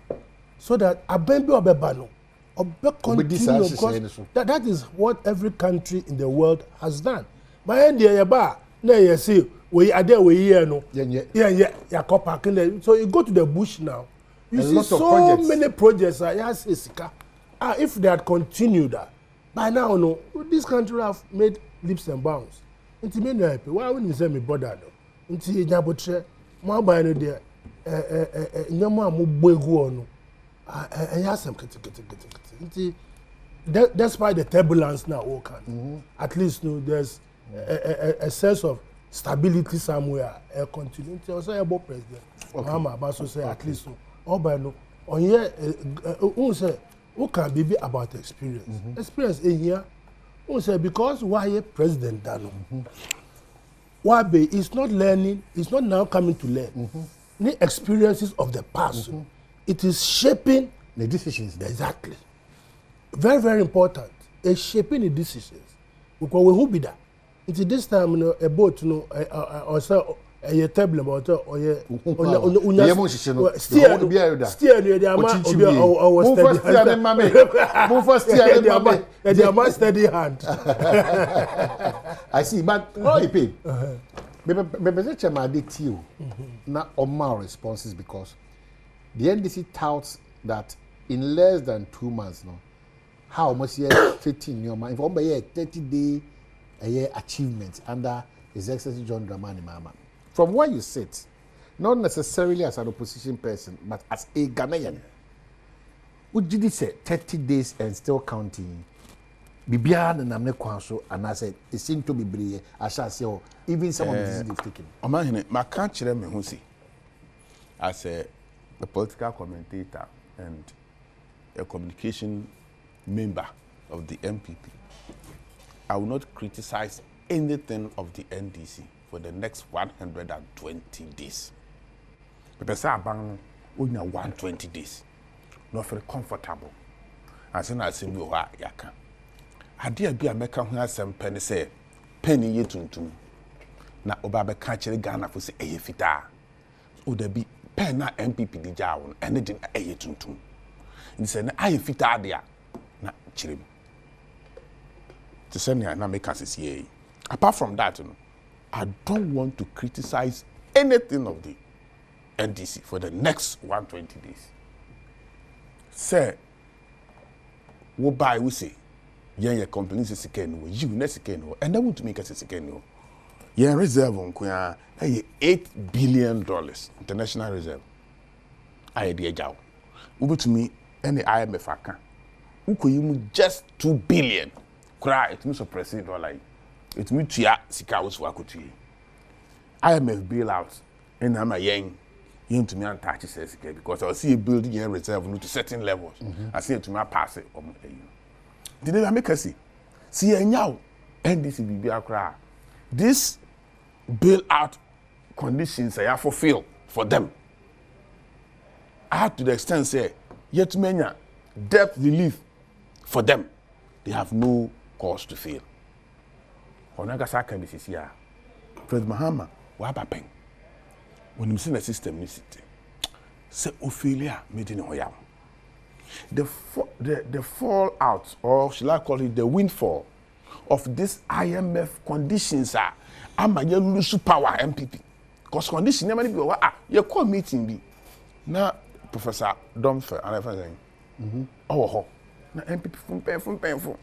so that abembe obebano obe continue because that is what every country in the world has done. My end ya ba na you see we are there we here no yeah so you go to the bush now. You see so many projects if they had continued that, by now, no, this country have made leaps and bounds. Inti me no happy. Why wouldn't you say me bother no? Inti nyabotre, mo buy no there. Nyama mo boegu no. Yasem kete. Inti despite the turbulence now all can. At least no, there's a sense of stability somewhere. Continue. Inti also about president. Mama Abaso say at least no. Obano on here who say who can be about experience experience in here who say because why president dano why be is not learning is not now coming to learn the experiences of the past it is shaping the decisions exactly very very important it's shaping the decisions because we who be that it's this time no about no or so a table about or steer the amount steady hand. I see, but how you pay? Not all responses because the NDC touts that in less than 2 months, no, how much 15 your mind for 30-day a year achievements under His Excellency John Dramani Mahama. From where you sit, not necessarily as an opposition person, but as a Ghanaian. Would you say 30 days and still counting? Bibian and I'm not so, and I said, it seemed to be brave. I shall say, even some of the decisions they've taken. Imagine, my country, me who see, as a political commentator and a communication member of the MPP, I will not criticize anything of the NDC for the next 120 days. But say abang only 120 days, not very comfortable. As soon as you are yaka, I dare be a meka who has some penny say penny ye tuntum. Na oba catch Ghana for say eye fita. O there be pen na MPP di jawon anything eye tuntum. He say na eye fita dia na chirim. To say na make us see. Apart from that, I don't want to criticize anything of the NDC for the next 120 days. Say, what buy we say, yeah, companies is again, you next again, and I want to make us again. Yeah, reserve on $8 billion international reserve. I idea jow. Ubu to me, any IMF account. Uko just $2 billion. Cry, it means suppressing dollar. It means tia sika was wakuti. IMF bailout, and I'm a young to me and touch says because I see a building here reserve to certain levels. I see it to me pass it. Did they make us see a now NDC be cry. This bailout conditions I have fulfilled for them. I had to the extent say yet many debt relief for them. They have no cause to fail. Onaga can be here. President Mahama, Wabapeng. When you see the system, you say Ophelia made in Oyam. The fallout, or shall I call it the windfall, of this IMF conditions are I'm a lose power MPP. Because conditions never be you call meeting be. Now Professor Domfer and everything. Oh, now MPP from painful.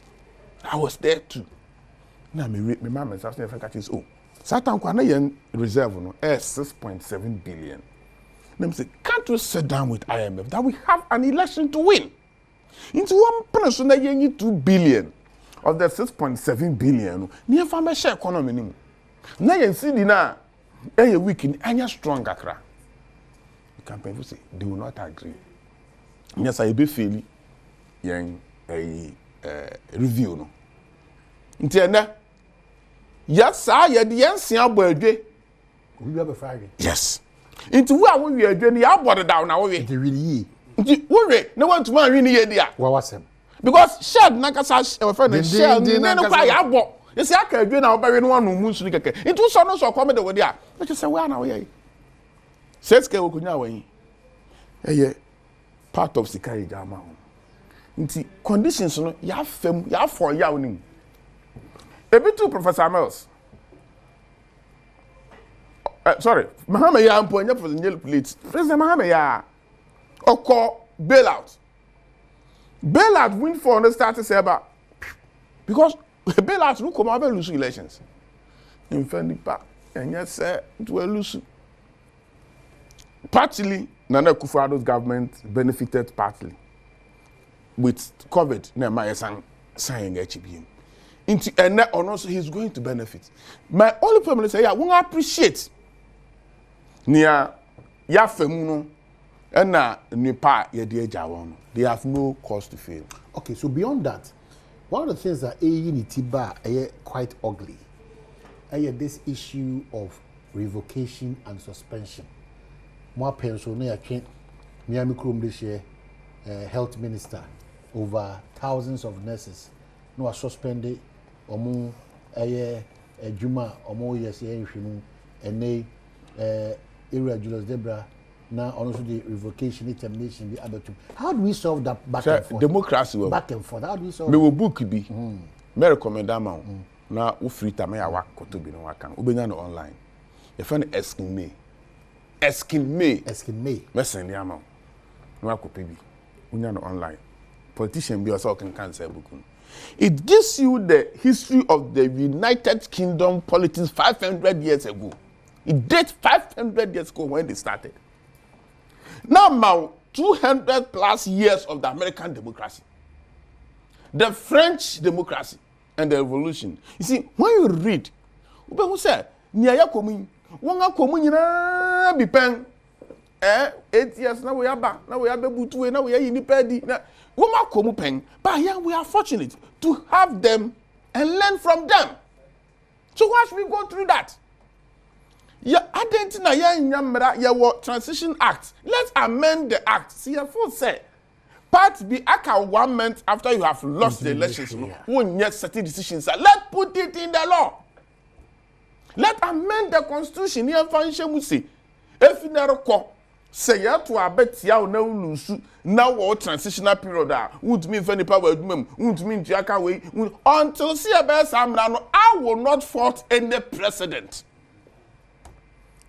I was there too. Now me mama is asking if I catch this. Oh, Satan Kwana reserve no 6.7 billion. Them say, can't we sit down with IMF that we have an election to win? Into one person that you need 2 billion of the 6.7 billion. Near farmer share economy. Now you see na a week in any strong akra. The campaign will say they will not agree. Yes, I be feeling young a review no. Intiana. Yes, I had the ancient birthday. We have a Friday. Yes. Into where we are doing the outboard down now. It really. No one to marry any idea. What was him? Because Shad Nakasa, our friend, Shad, no cry outboard. You see, I can do now by one who moves to the cake. It was so no comment over there. But you say, well, now, says Kawunya. Eh, part of Sikai Jama. Into conditions, you have fame, you have for yawning. A bit too, Professor Mills. Sorry, Mahama ya amponya for the Yellow Police. President Mahama ya. Oko bailout. Bailout win for the start to say about because bailout will come out and lose elections. In Fendipa, and yet say it will lose. Partly, Nana Kufuor's government benefited partly with COVID. Nema saying HBM. And also he's going to benefit. My only problem is I won't appreciate near Yafemuno and Nipa Yediajawan. They have no cause to fail. Okay, so beyond that, one of the things that Tiba is quite ugly is this issue of revocation and suspension. More pensioner can't Miami Krumlishe health minister over thousands of nurses no are suspended. Omo Juma omo yes ehwemu ene area Julius Debra now also the revocation termination the abatum. How do we solve that back and forth? Democracy will back and forth. How do we solve? Me will book be. Me recommend am na wo free time ya wa koto bi no wakan. Obenya no online. You find asking me. Me send am. No akope bi. Unya no online. Politician be also can say book. It gives you the history of the United Kingdom politics 500 years ago. It dates 500 years ago when they started. Now, 200 plus years of the American democracy, the French democracy, and the revolution. You see, when you read, who said, "Niaya komu, wonga komu nyina bi pen." 8 years now we are back. Now we are bebutu. Now we are in the pedi. Woma komu pen. But yeah, we are fortunate to have them and learn from them. So why should we go through that? Yeah, identity ya transition act. Let's amend the act. See, a full say. Part be aka 1 month after you have lost the elections. Won't yet certain decisions. Let's put it in the law. Let's amend the constitution. Here, function we say. If you never call, say ya to a bet ya na ulusu now or transitional period. Won't mean any power. Won't mean jaka way. Until see a best I will not fault any precedent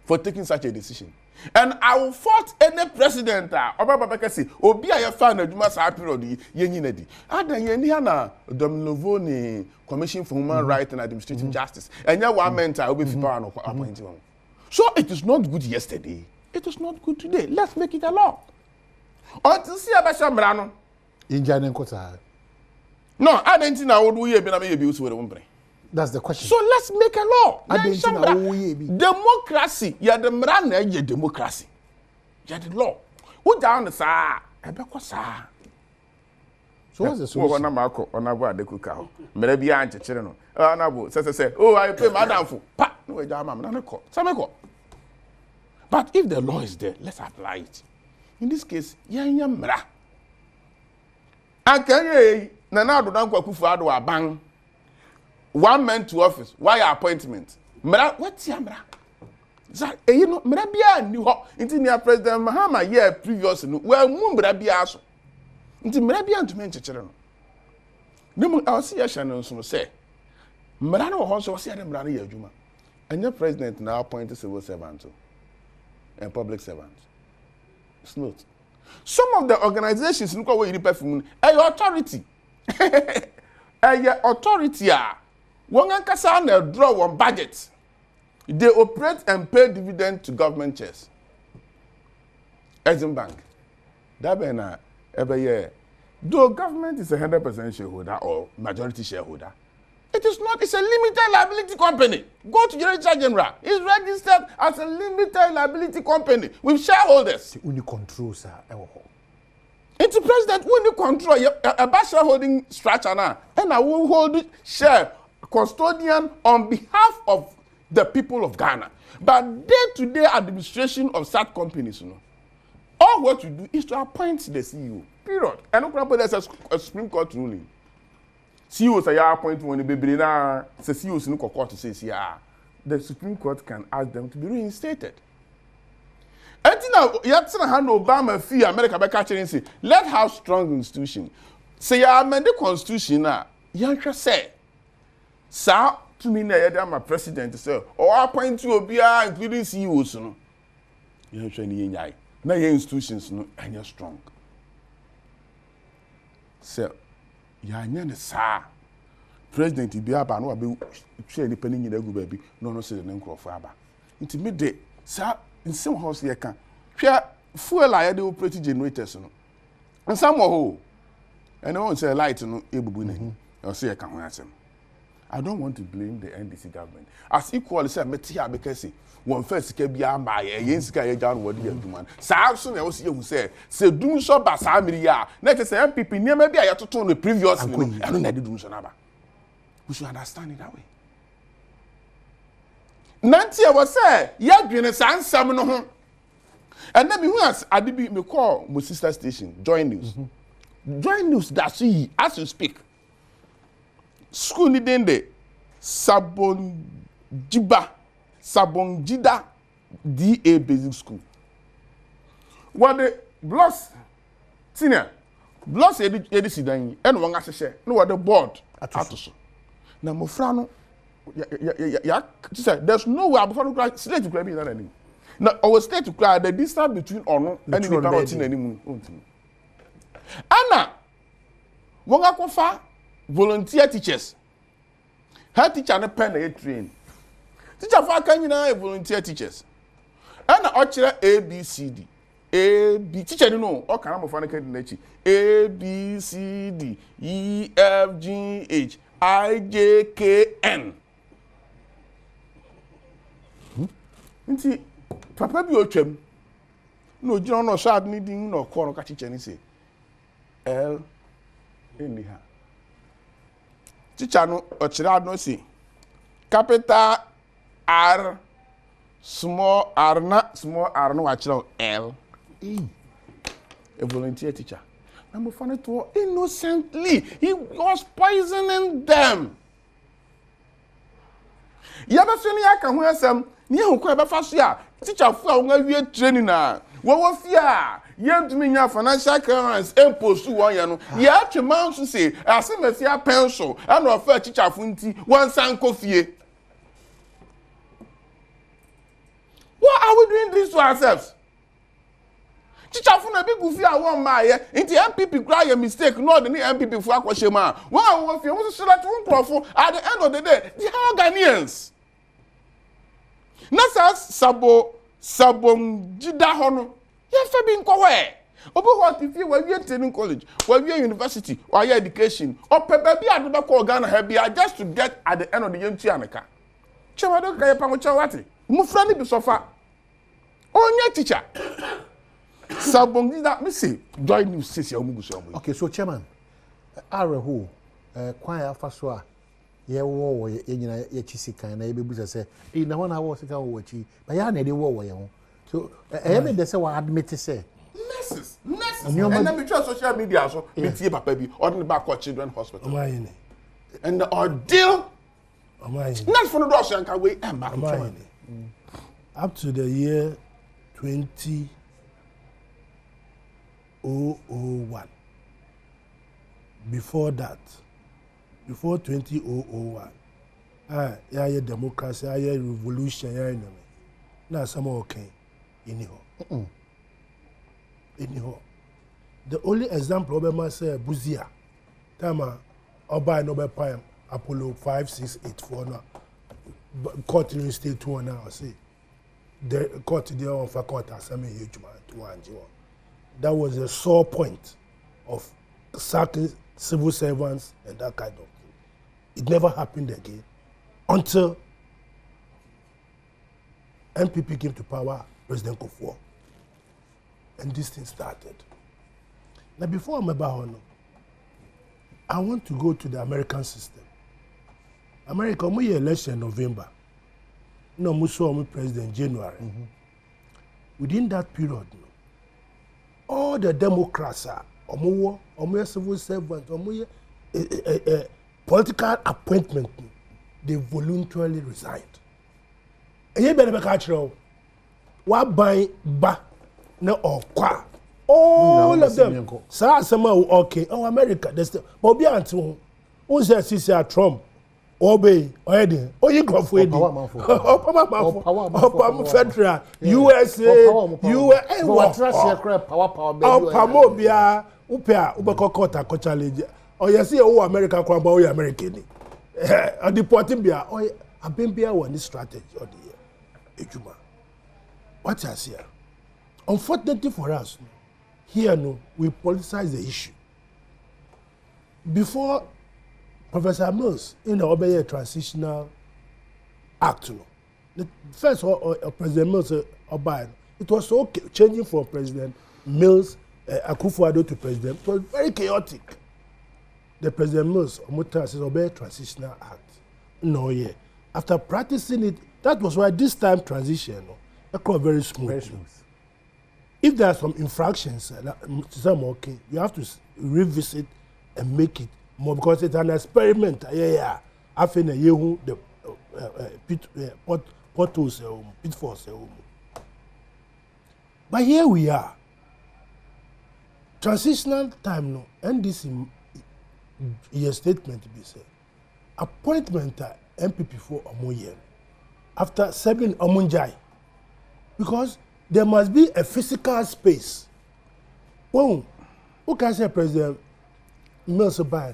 for taking such a decision. And I will fault any president. Oba say obi aye fa na adwuma sa period yenyi na di. Adan ye ni na Dominovo ni Commission for Human Rights and Administrative Justice. Enya one mentor obi fi power no appoint him. So it is not good yesterday. It is not good today. Let's make it a law. Until see abasha mra no. Inja nkota. No, adan ti na wodu ye bi na me bi usu we wombre. That's the question. So let's make a law. Democracy. Yeah, the mran na democracy. Yeah, the law. Who down sa? Ebeko sa. So what's the solution? Ona mako, ona bo adekuka ho. Mere bia anchechere no. Ona bo say, oh, I pay madam for. Pa, no we jama na me ko. Sa me ko. But if the law is there, let's apply it. In this case, yanya mra. Akanye na do dan kwakufu ado aban. 1 man to office. Why appointment? Mra, what's your mra? You know, mra bia ni ho. Inti ni President Mahama year previous no. Well, mu mra bia so. Inti mra bia ntumi nchechere no. Nemu awasi ya hya no so say. Mra no ho so say mra no ya adwuma. Anya president na appoint civil servant and public servant. It's not. Some of the organizations no go we perfume authority. Authority one ankasa na draw one budget. They operate and pay dividend to government chairs. Exim Bank. That be na every year. Though government is 100% shareholder or majority shareholder, it is not. It's a limited liability company. Go to the Registrar General. It's registered as a limited liability company with shareholders. The only control, sir. It's the president who only control a shareholding structure now, and I will hold share custodian on behalf of the people of Ghana. But day-to-day administration of such companies, you know, all what you do is to appoint the CEO. Period. And no problem. There's a Supreme Court ruling. CEOs are appointed when the baby now. The CEOs no court to say, yeah, the Supreme Court can ask them to be reinstated. And now, you have to hand Obama fee America by catching say, let's have strong institution. Say, yeah, amend the constitution now. You just say, sir, to me, my president, sir, or appoint you, including CEOs. No, you have to say, now your institutions, no, and you're strong. Sir, you are not sir. President, you be up and be share the penny in the good baby. No, say the name of Father. Intimidate, sir. In some house here can share fuel I the operating generators no. And some more and I won't say light no able or say I can answer. I don't want to blame the NDC government. As equally say me here because one first can be am by a yen sika down what you do man. Sa so na we who say do so ba sa miri ya. Na say MPP near maybe I to turn the previous no. I don't need do so na ba. We should understand it that way. Nanti I was say, ya dwene sansam no ho. And then me as Adibi me call my sister station, Joy News. Joy News that she as you speak. School ni dende Sabongida DA Basic School. What the blocks senior blocks edisi dan and one asese no what the board atoso. Na mofra no there's no way before state to grab in that. Now, our state to cry the distance between Ono and the party anymore. Anna, Wonga volunteer teachers. Her teacher and a pen a train. Teacher for can you now volunteer teachers. And the ABCD. Teacher, you know, all kind of fun A, B, C, D, E, F, G, H, I, J, K, N. Nti, papa bi otwam. No, you don't know, shad needing no corner teacher and say L in the hand. Teacher no, or no say capital R, small R, not small R, no, actual L. A volunteer teacher. I'm funny to innocently. He was poisoning them. You ever seen ya can wear some? You who ever fast ya? Teacher for we training na. What fear? You to me financial clearance impost to one yano. You have to mount to say, as soon as your pencil, and offer teacher funti one san coffee. What are we doing this to ourselves? Teacher for na big goofy a one my into MPP cry a mistake, no the MPP for akwashema. One of you want to select one profile at the end of the day, they are Ghanaians. Nasa sabon jida hono. You have been kowe. Obi what if you were training college, were you university, or your education, or baby at the call Ghana happy just to get at the end of the year Chianaka. Chawado kaya pamochawati. Mufrani be sofa. Oh, your teacher. Sabon that me say join you say okay, so chairman, Areho, choir faswa, ye wo ye nyina ye chisika na ye bebuza say, e na wana wo sika wo chi, but ya na dey wo ye ho. So me dey say wa admit say nurses. And then we try social media so me tie papa bi or the back of children hospital. And the ordeal not for the doctor and can we up to the year 2001. Before that, before 2001, yeah, democracy, yeah, revolution, yeah, now some okay, anyhow. The only example of my say Buzia, Tama, Oba Nobel Pine, Apollo 5684 now, court in state 2 now, say, the court there on faculty, some huge man, 2 that was the sore point of sacking civil servants and that kind of thing. It never happened again until MPP came to power, President Gov't, and this thing started. Now, before I'm about I want to go to the American system. America, we election November. No, we saw president January. Within that period, all the Democrats are civil servants, political appointment, they voluntarily resigned. And you better be careful. What by ba no or qua? All of them. Some are okay. Oh, America, there's the Bobby Anton. Who's that? Sister Trump. Obey, Oedi, you go for it. Federal, USA, Pamobia, Upea, Ubakota, Cochaleja. Oh, you see, oh, America, Crombo, American. A deporting beer, oh, a Bimbia one strategy or the Ejuma. What has here? Unfortunately for us, here, no, we politicize the issue. Before Professor Mills in the Obey Transitional Act, the first President Mills Obey, it was okay changing from President Mills Akufo-Addo to President. It was very chaotic. The President Mills Obey Transitional Act. No, yeah. After practicing it, that was why this time transition, it was very smooth. Very smooth. If there are some infractions, okay, you have to revisit and make it more because it's an experiment. Yeah. I think the potholes, pitfalls. But here we are. Transitional time, no, and this in your statement to be said. Appointment MPP for Omoyen after 7 Omunjai. Because there must be a physical space. Well, who can say President Mills Obey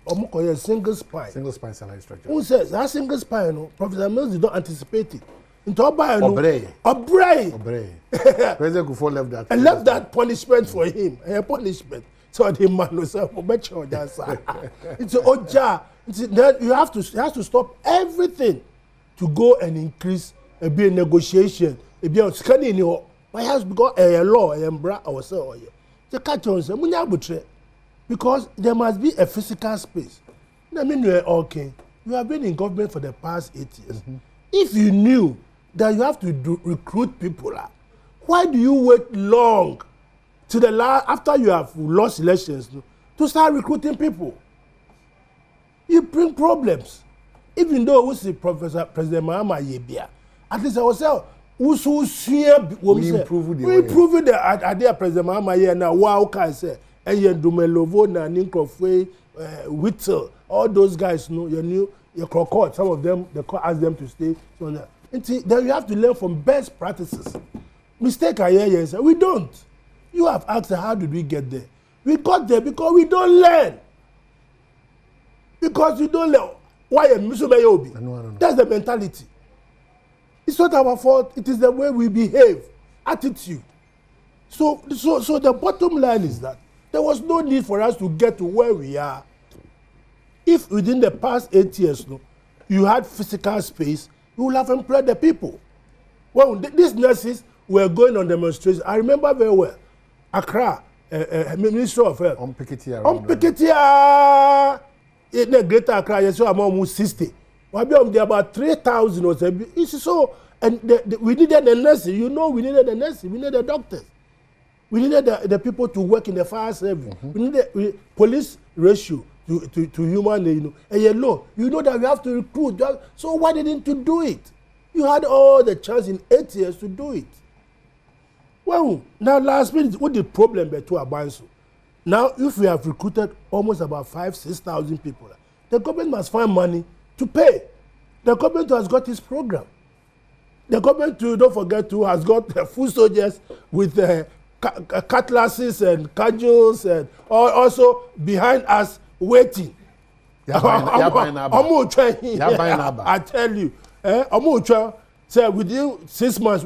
omukoye single spine. Single spine salary structure. Who says that single spine? No, Professor Mills did not anticipate it. Into Obrey. President Kufuor left that. And left that punishment for him. A punishment. So the man was it's Oja. Then you have to stop everything to go and increase a be a negotiation. A be on scanning your my has got a law and bra or so. The catch on some because there must be a physical space. I mean, you're okay. You have been in government for the past 8 years. If you knew that you have to recruit people, why do you wait long to the last after you have lost elections to start recruiting people? You bring problems. Even though we see President Mahama Yebia, at least I was saying, we improve the idea President Mahama Yebia now. Wow, can say, and you do Melovo na Ninkrofwe, Whittle, all those guys know you knew your court. Some of them the court asked them to stay. So then you have to learn from best practices. Mistake I hear you say we don't. You have asked how did we get there? We got there because we don't learn. Because we don't learn. Why a Musumayobi? No. That's the mentality. It's not our fault. It is the way we behave, attitude. So the bottom line is that there was no need for us to get to where we are. If within the past 8 years, you had physical space, you would have employed the people. Well, these nurses were going on demonstrations. I remember very well. Accra, Minister of Health. On Piketia. In the Greater Accra, yes, I'm almost 60. There about 3,000 or so. So, and we needed the nurses. You know, we needed the nurses. We needed the doctors. We needed the people to work in the fire service. We needed police ratio to human, and you know that we have to recruit. So why didn't you do it? You had all the chance in 8 years to do it. Well, now last minute, what the problem be to Abanso? Now, if we have recruited almost about 5,000-6,000 people, the government must find money to pay. The government has got its program. The government, don't forget, has got food soldiers with cutlasses and cudgels and also behind us waiting. I tell you, say within 6 months,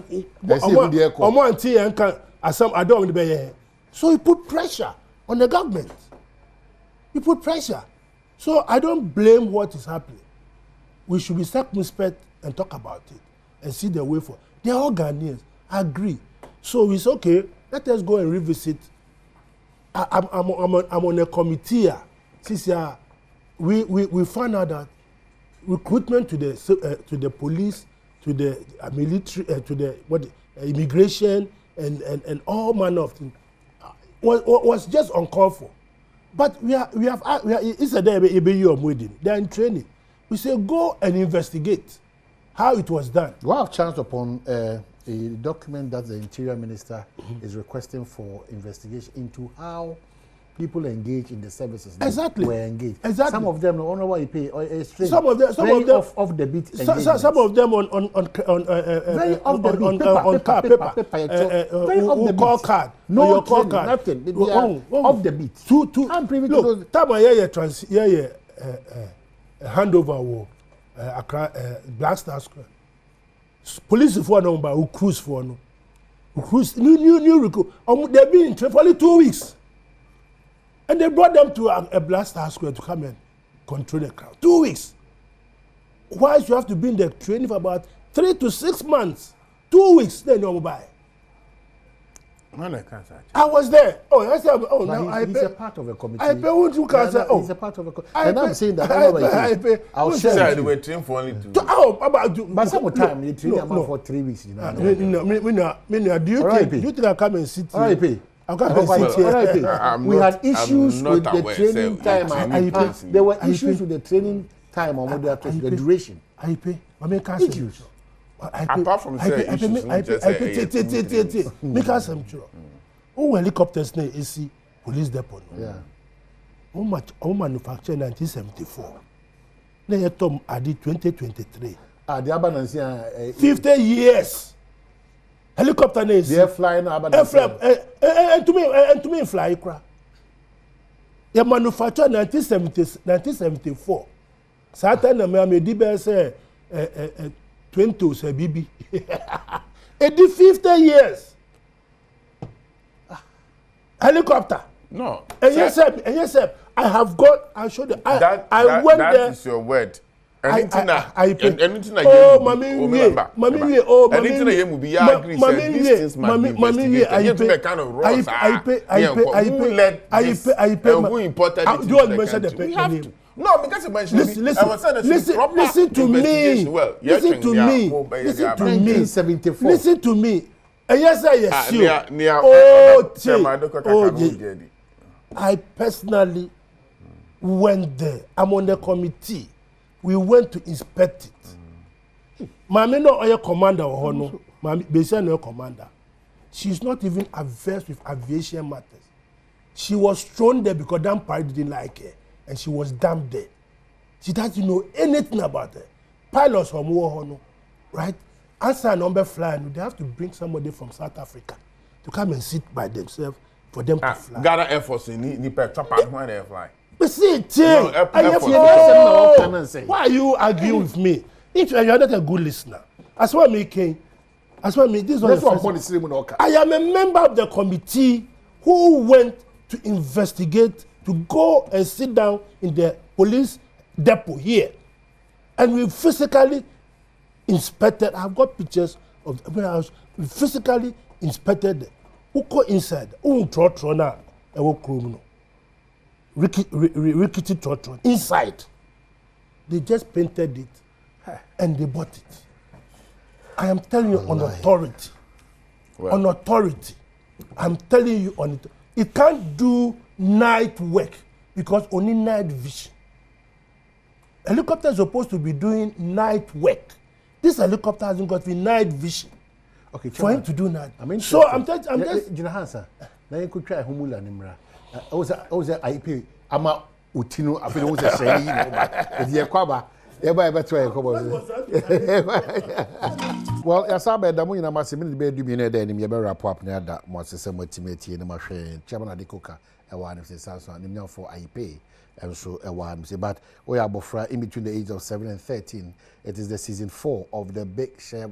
so you put pressure on the government. You put pressure. So I don't blame what is happening. We should be circumspect and talk about it and see the way forward. They are all Ghanaians. I agree. So it's okay. Let us go and revisit. I'm on a committee here. Since we found out that recruitment to the police, to the military, to the immigration, and all manner of things was just uncalled for. But we have it's a day they're in training. We say go and investigate how it was done. We have chanced upon a document that the Interior Minister is requesting for investigation into how people engage in the services. Exactly. Were engaged. Exactly. Some of them, no what you pay, or a straight. Some of them off the beat. Some of them on paper. Very off the call beat. card. No your call training, card. nothing. They are off the beat. I'm privy to those. Time handover war. Black Star Square. Police for no, but who cruise for no. Who cruise new recruit. They've been in training for only 2 weeks. And they brought them to a Black Star Square to come and control the crowd. 2 weeks. Why you have to be in the training for about 3 to 6 months? 2 weeks, they know by. I was there. Oh, I said, oh, now he's a part of a committee. I pay what you can say. Oh, he's a part of a committee. And I'm saying that I pay. I'll share. They were trained for only 2 weeks. But some time you train them for 3 weeks. You know. Do you think I come and sit here? I pay. We had issues with the training time. There were issues with the training time or the duration. I pay. Issues. Apart from saying make us some sure. Oh, helicopters na AC police depot. Yeah. How manufactured 1974. Na yetom adi 2023. The Abanansi 50 years. Helicopter na AC. They're flying Abanansi. And to me fly cra. They manufactured 1974. Saturn na me di be say 20 say bibi. It did 50 years. Helicopter. No. And yes, sir. I have got. I showed you. I went there. That is your word. Anything that oh, mami, anything that you will be agree. These things must be investigated. I pay. Who imported it? Do you mention the pay? We have to. No, because you mentioned listen to me. Listen to me. 1974. Listen to me. And yes, I personally went there. I'm on the committee. We went to inspect it. Mami no oya commander or no. Mami Besa no commander. She's not even averse with aviation matters. She was thrown there because damn pilot didn't like her, and she was damn dead. She doesn't know anything about her. Pilots from Wohono, right? Answer a number flying, they have to bring somebody from South Africa to come and sit by themselves for them to fly. Ghana Air Force ni chopper when they fly. But see, why are you arguing with me? If you are not a good listener, as well me came, as well me this was I am a member of the committee who went to investigate, to go and sit down in the police depot here, and we physically inspected. I've got pictures of when I was physically inspected. Who go inside? Who throw na? Ewo criminal. Rickety trotron inside. They just painted it and they bought it. I am telling you on authority. Well. On authority. I'm telling you on it. It can't do night work because only night vision. Helicopter is supposed to be doing night work. This helicopter hasn't got the night vision. Okay, for him to do night. So I'm just. Jinahansa. Now you could try humula nimra. I was IP. Ama utino. I feel it was a shame. The Yakwaba. Everybody try well, as I said, the money na massive be do be near there. You better wrap up near that. More system ultimately in my share. Chairman Adikoka. I want to say something. I'm for IP. And so I want to say, but we are both in between the age of 7 and 13. It is the season 4 of the Big Chef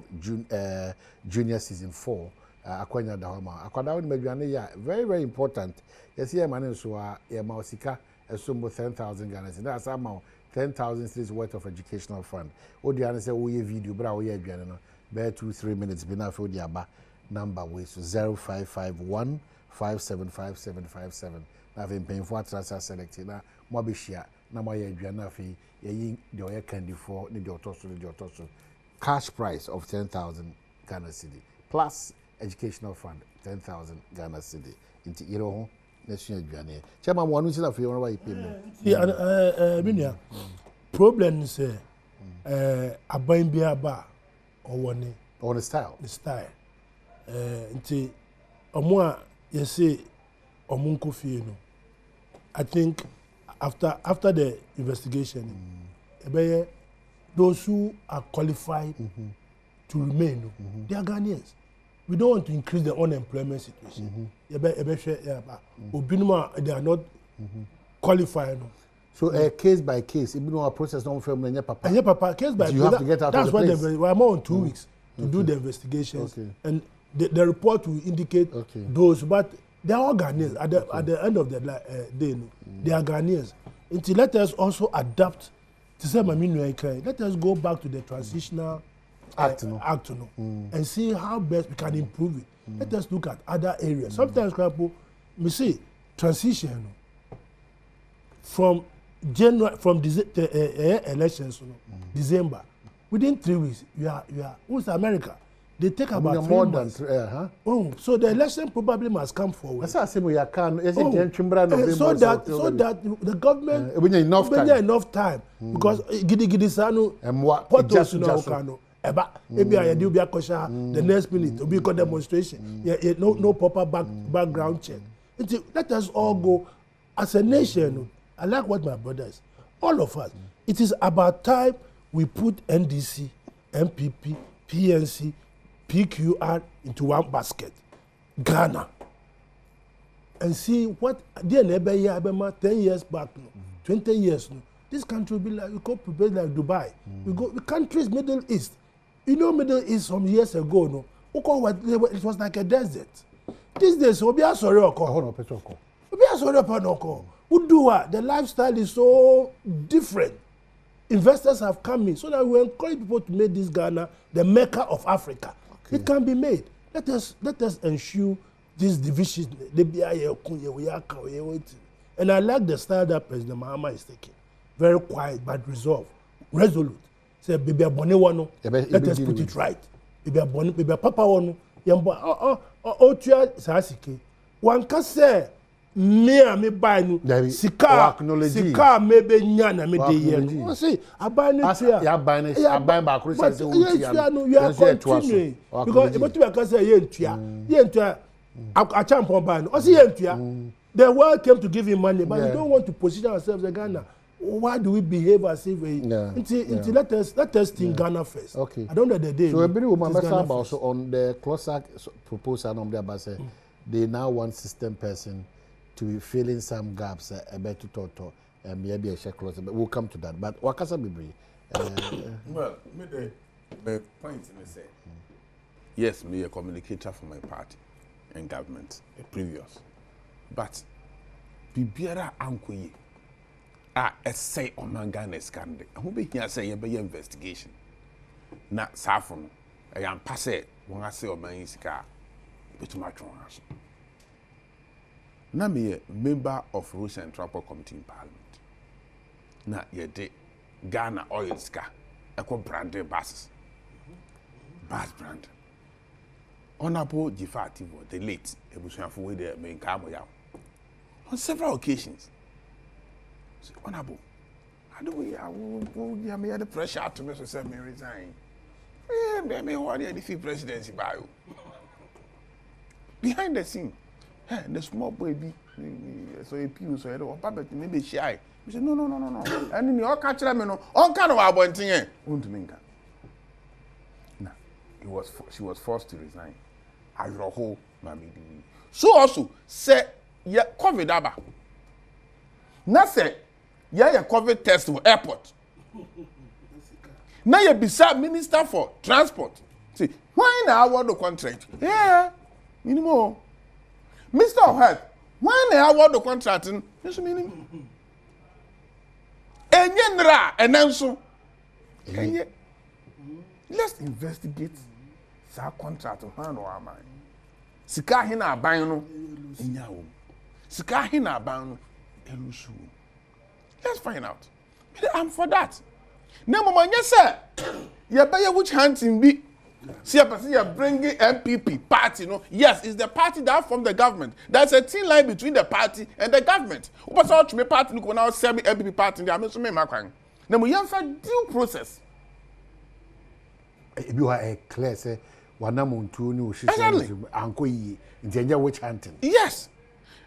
Junior season 4. Akwanya Dahoma. Akwadawo Medjane ya very very important. Yes, here man so ya mausika esumbo 10,000 Ghana. That's amount 10,000 cedis worth of educational fund. Odi an say we video bra we aduane no. Be 2-3 minutes be na fe odi aba number way so 0551 575757. Na fe mpemfo atrasa select na mo be share na mo ye aduane na fe ye de oye candy for ne de otoso cash price of 10,000 Ghana cedi plus educational fund 10,000 Ghana cedi into iro ho na sua aduane chema mo anu sina fe won wa ipe me binia problem is aban bia ba owone on the style nti omo a ye say omo nkofie no I think after the investigation those who are qualified to remain they are Ghanaians. We don't want to increase the unemployment situation. They are not qualified. So case by case, even though a process don't firm papa. And papa case by case. You have to get out that's of the why place. We are more on 2 weeks to do the investigations. And the report will indicate those, but they are all Ghanaians. At the end of the day, they are Ghanaians. Until let us also adapt to say, let us go back to the transitional act and see how best we can improve it. Let us look at other areas. Sometimes we see transition from January, from elections, December. Within 3 weeks, you are who's America? They take about 3 months. So the election probably must come forward. So that the government will enough time because gidi sanu potos no the next minute will be a demonstration. No proper background check. Let us all go as a nation. I like what my brothers, all of us. It is about time we put NDC, MPP, PNC, PQR into one basket. Ghana. and see what the neighbor here 10 years back, 20 years. This country will be like, we go prepare like Dubai. We go, the countries Middle East. You know, Middle East some years ago, no? It was like a desert. These days, we'll be sorry, we'll be sorry, we do what? The lifestyle is so different. Investors have come in so that we encourage people to make this Ghana the Mecca of Africa. Okay. It can be made. Let us ensure this division. And I like the style that President Mahama is taking. Very quiet but resolute. Say, baby, let us put it right. Baby, Papa wano. One can say, me buy no sika maybe nyana me dey here. See, I buy no tia. I buy ba kro say no, you are continuing because about you can say yentua a champion buy no. O say yentua. The world came to give him money, but we don't want to position ourselves in Ghana. Why do we behave as if let us think Ghana first? Okay. I don't know the day. So a bit of my message also on the closer proposal on there, but say they now want system person to be filling some gaps a bit to talk and maybe a check closer, but we'll come to that. But what can I be? Well, the point in say, yes, me a communicator for my party and government, previous, but Bibiara Ankoye. Essay on Mangana scandal. Who be here say be investigation. Na safon. I am passe when I say on my car. But my trans. Na me a member of Rules and Transport Committee in Parliament. Na ye de Ghana oil ska. Eco branded buses. Bus brand. Honorable Gifati, the late Ebusian for the main Kamoya. On several occasions. Honorable, how do we give me the pressure to me to say me resign? Me what the defeat presidency by you. Behind the scene, the small baby, so a pew, so I don't want maybe shy. We said, no. And in your catcher, me no, all kind of our thing, Untuminga. Now, she was forced to resign. I whole mammy. So also, say, yeah, COVID aba. Now say, yeah, COVID test for airport. Now you be Minister for Transport. See, why now award the contract? Yeah, minimum. Minister of Health, why now award the contract? Yes, minimum. And then so, let's investigate that contract of man or mine. Sika hina abano, inyawo. Sika hina abano, elusu. Let's find out. I'm for that. Now, Mama, yes, sir. You better which hunting be. See, you're bringing MPP party. No, yes, it's the party that from the government. There's a thin line between the party and the government. What's all to me party? Look, now sell me MPP party. They are making me macang. Now, we have a due process. If you are a clear say, one amount to new exactly. Uncle ye in which hunting. Yes,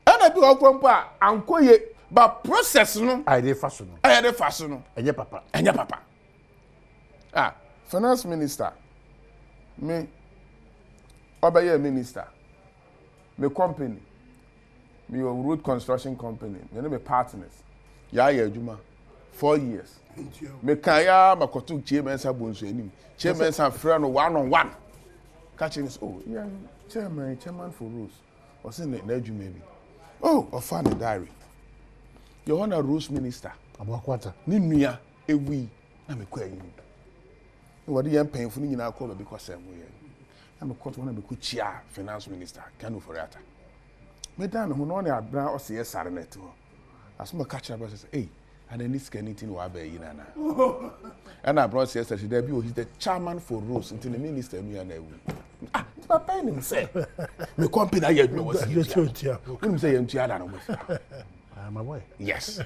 and I do a uncle ye. But process no. I dey fashion. Enye papa. Finance minister. Me. Obeye minister. Me company. Me road construction company. Me no partners. Ya adwuma 4 years. Me kaya makotu chairman sa bonso enim. Chairman sa frɛ no 1-on-1. Catching is yeah, chairman for rules. O say na adwuma bi. Oh, ofa ne diary. Your Honor Rules Minister. Abakwata. Ni nua ewi na me kwa yi. What the painful ni na call because I'm here. Na me court one be ku chia Finance Minister Kanu Forata. Me dan ho no na abra o se sare net ho. Asoma catch up say, "Hey, and then this anything wa ba yi na na." And I brought say there be he's the chairman for rules until the minister me na ewu. Ah, papa him say. Me company here me was here. Him say you tia da no. My boy. Yes.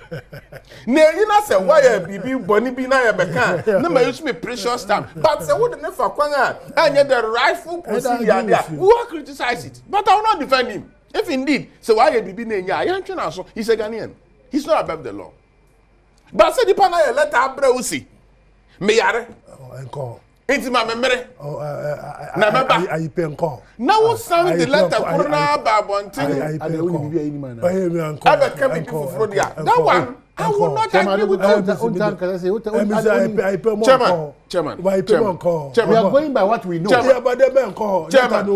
Now you know say why bibi boni bi na ya beka. No me use me precious time. But say what the never kwanga and the rightful procedure there. We will criticize it. But I will not defend him. If indeed say why bibi na nya ya ntwe so he's a Ghanaian. He's not above the law. But say the pana ya let abra usi. Me yare. Encore. Enti ma memere. Na meba. I pay call. Now what sound the letter corona babontin. I pay call. That one I will not agree with you. Chairman. We are going by what we know. Yeah, but the man call. Chairman. So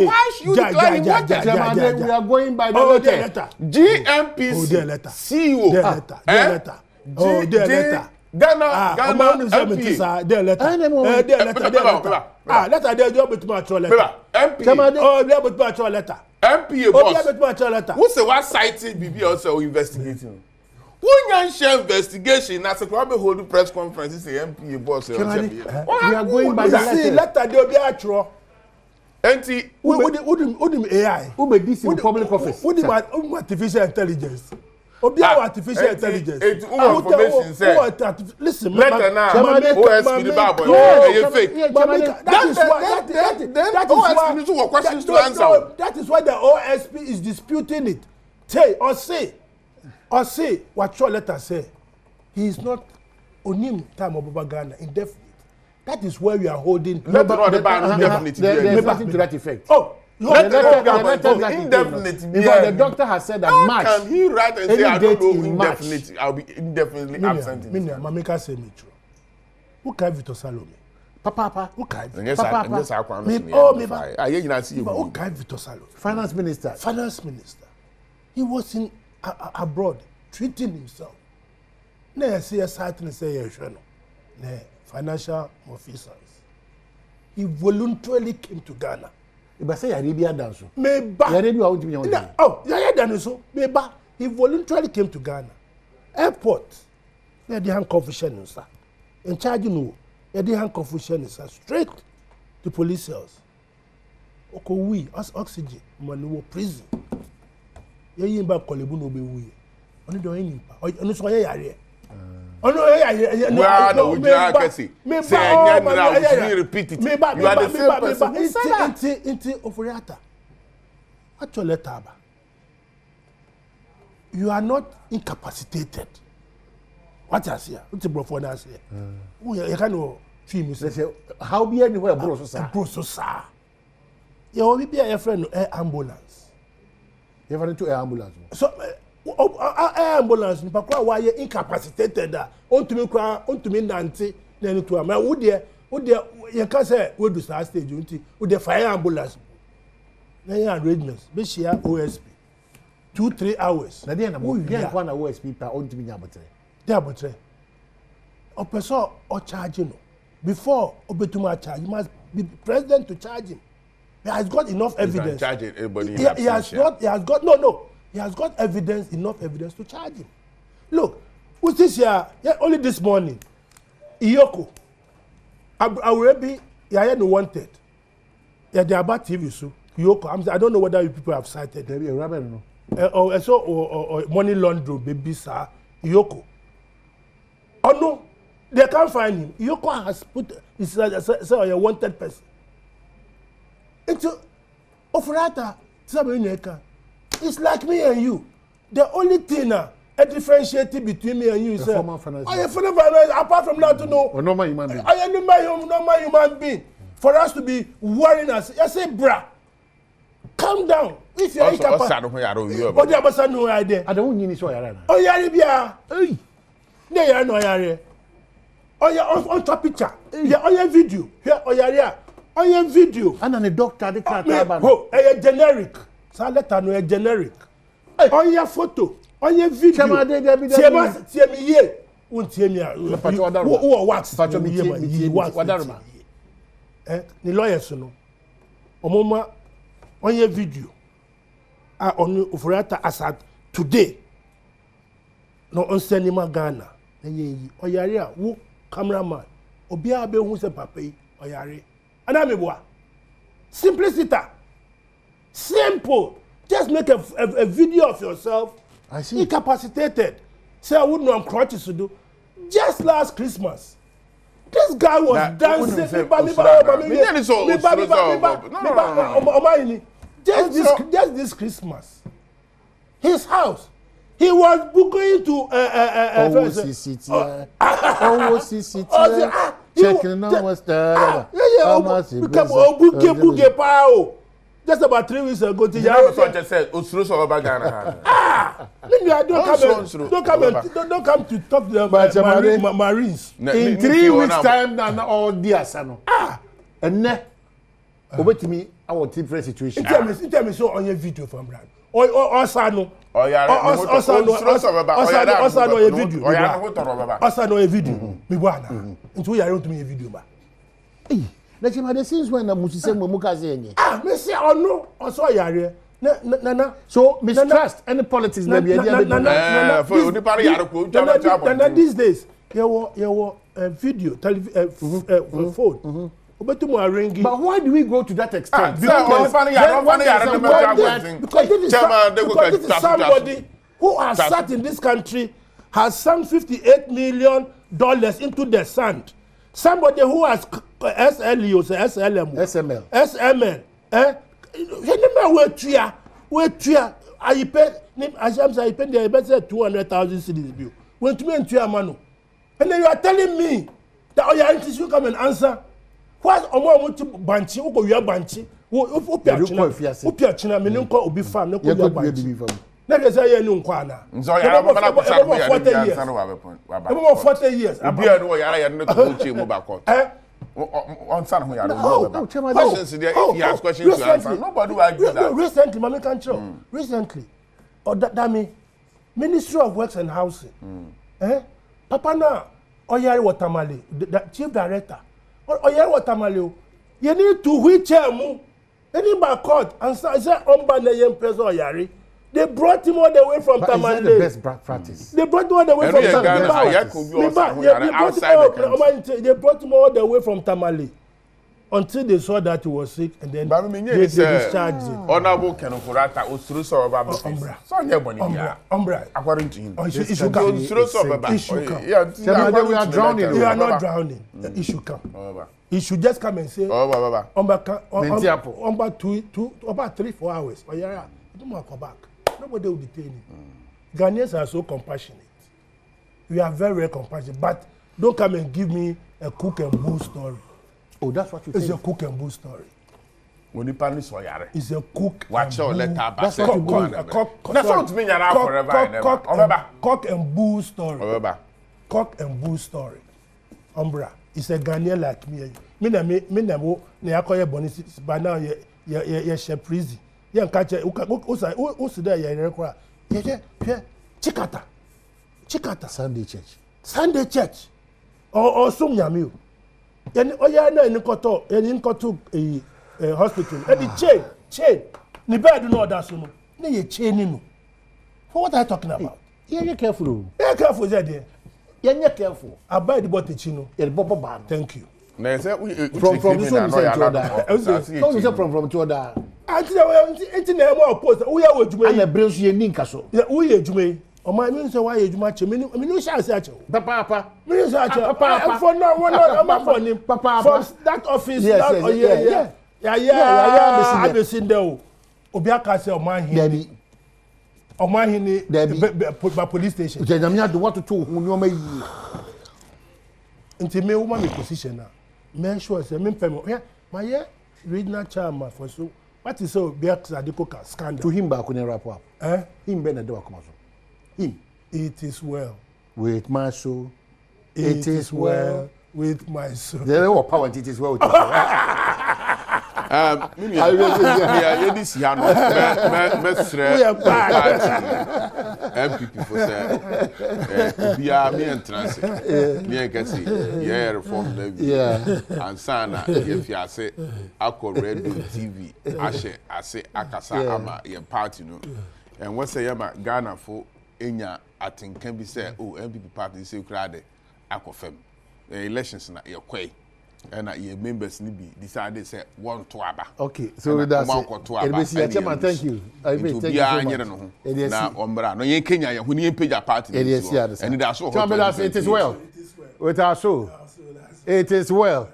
why should you decline what? We are going by the letter. GMPC CEO. Oh, dear letter. Ghana MP. Letter there job with my letter. MP. Oh, there with my letter. MP boss. What's the one citing BB also investigating? When you share investigation, as a probably hold press conference, is the MP boss. We are going by the letter there be actual. NT Udim AI. Who made this in public office? Udim artificial intelligence. Artificial intelligence. Listen, letter now. OSP the Bible. That is why the OSP is disputing it. Say what your letter say. He is not onim time of Ghana indefinite. That is where we are holding. Letter on the ban indefinite. There's nothing to that effect. Oh. Indefinite. The doctor has said that March. Can he write and say I don't know indefinite? I'll be indefinitely absent. Mamika say me true. Who can Victor Salome? Papa. Who can? Yes, I can. Who can Victor Salome? Finance minister. He was in abroad treating himself. Now I see a site and say no. Financial officers. He voluntarily came to Ghana. But say Arabia dance. Meba. Arabia want to be on. Oh, dance so. Meba. He voluntarily came to Ghana. Airport. They had handcuffing, sir. In charge no. They had handcuffing, sir. Straight to police cells. Oko we as oxygen. Manu prison. Ye yimba kolebu no be we. Oni do yin pa. Oni so ye yare. Well, no, we are Cassie. Say, repeat it. You are the same person. Inti Ofuriata. What's your letter? You are not incapacitated. What I say? What's the brother I say? You can't feel me. Say, how be anywhere, bro? So, sir. You will be a friend air ambulance. You ever to air ambulance? So, air ambulance ni pakwa why incapacitated on to me nante na to am wo de you can say we do start stage unti wo de fire ambulance na ya arrangements be share OSP 2-3 hours na dey na mo bien kwa na OSP pa on to me nyabotre dey abotre o person o charge no before obetuma charge you must be president to charge him. He has got enough evidence. Charge everybody. He has got evidence, enough evidence to charge him. Look, who's this here? Yeah, only this morning, Iyoko, Awebi, yeah, no wanted. Yeah, they are about TV so. Iyoko, I don't know whether you people have cited. Maybe a rabbi, no. Or money laundry, baby, sir. Iyoko. Oh no, they can't find him. Iyoko has put, say, a wanted person. Into Ofurata, it's like me and you. The only thing a differentiating between me and you is apart from that to know. Normal human being. I am normal human being. For us to be worrying us, I say, brah, calm down. If you are incapacitated, what the other no idea. I don't need so yara. Oh yeah, bia. Hey, there you are no yara. Oh yeah, on top picture. Yeah, on your video. Here, oh yeah. On your video. And then the doctor, the car. Oh, a generic. So let her know a generic. On your photo, on your video. Tell me here. Won't tell me. Who wax? Wadarma. The lawyers know. Omoma on your video. On Ofuriata Assad today. No on cinema Ghana. Oyare wo cameraman. Obia be hu se papai oyare. Anameboa. Simplicity. Simple. Just make a video of yourself. I see. Incapacitated. Say I wouldn't know I'm crutches to do. Just last Christmas. This guy was dancing. Just this Christmas, his house. He was going to checking on what's there. Just about 3 weeks ago, don't come to talk to the Marines. In 3 weeks' time, now all dear son. And now, over to me, our different situation. Tell me so on your video from Brad. Or Sano. Video. Me wana. Into you to me a video ba. Let him have since when Mpensenpensenmu say. Me say no. Also yare. Na. So mistrust any politics na be these days, you video, phone. But why do we go to that extent? Because this is somebody who has sat in this country, has sunk $58 million into the sand. Somebody who has SML. I pay the 200,000 cedis bill. When to me and Mano. And then you are telling me that your aunties will come and answer. What want to banchi? Who go your banchi? Who China? Me no obi farm. No go your banchi. Na ke say you nkwana. Nzo ya ba 40 years. Obi anu o yara ya no to che mu ba court. On son who are questions there. If he has questions to answer, nobody will argue that. Recently, Mami Control. Recently, or that mean Ministry of Works and Housing. Papa na Oyari Watamale, the Chief Director. Oyari Watamale, you need to wheelchair mu. Any by court and say Omba Nayem President Oyari. They brought him all the way from Tamale. Is that the best practice? They brought him all the way from Tamale. They brought him all the way from Tamale until they saw that he was sick, and then they discharged him. Honorable Kenokurata, Usruso Baba. Umbra. According to him, it should come. We are drowning. We are not drowning. It should come. He should just come and say, about 3-4 hours. Don't come back. Nobody will detain you. Ghanaians are so compassionate. We are very, very compassionate. But don't come and give me a cook and bull story. Oh, that's what you think? It's a cook and bull story. When you plan this, it's a cook. Watch your letter. That's what you do. That's what you mean. Cock and bull story. Cock and bull story. Umbra. It's a Ghanaian like me. Me na akoye bonus. But now you're prison. Yeah, catch it. Who's there? You're Chikata. Sunday church. Or some yamiu. And Oyana in Koto, and in Koto hospital. And the chain. Ni bad no that soon. Ni chain no. What are you talking about? You're careful. You're careful, Zeddy. You're careful. I buy the bottle chino. Thank you. From this one you say from to other. Until they were opposed. We are with you. And the brains you need castle. We are Jume. Or my means why you match a minute. I mean, you shall say, Papa. For now, one not for him. Papa. For that office. Yeah. I've seen there. Obiaka say, or my police station. Jamia, what to do whom you may. Until me woman position now. Men sure say me pay my regional chairman for so what is so Bex Adekoka scandal to him back on a wrap up. Him Benedict come him. It is well with my soul. It is well with my soul. There are power. It is well with this year, MPP for say, we are me and transit. Me and Cassie, yeah, reform levy, and Sana, if you say, I call Radio TV, Ashe, I say, Akasa, Ama, your party, no, and what's say, Yama, Ghana for Enya, I think can be said, oh, MPP party, say, crowded, Aquafem, the elections na your quay. And your members decided say one to aba. Okay, so that's it. Chairman, thank you. I mean, thank you so much. Now, Ombra, no, you Kenya, when you pay your party. And that's all. It is well with our show. It is well.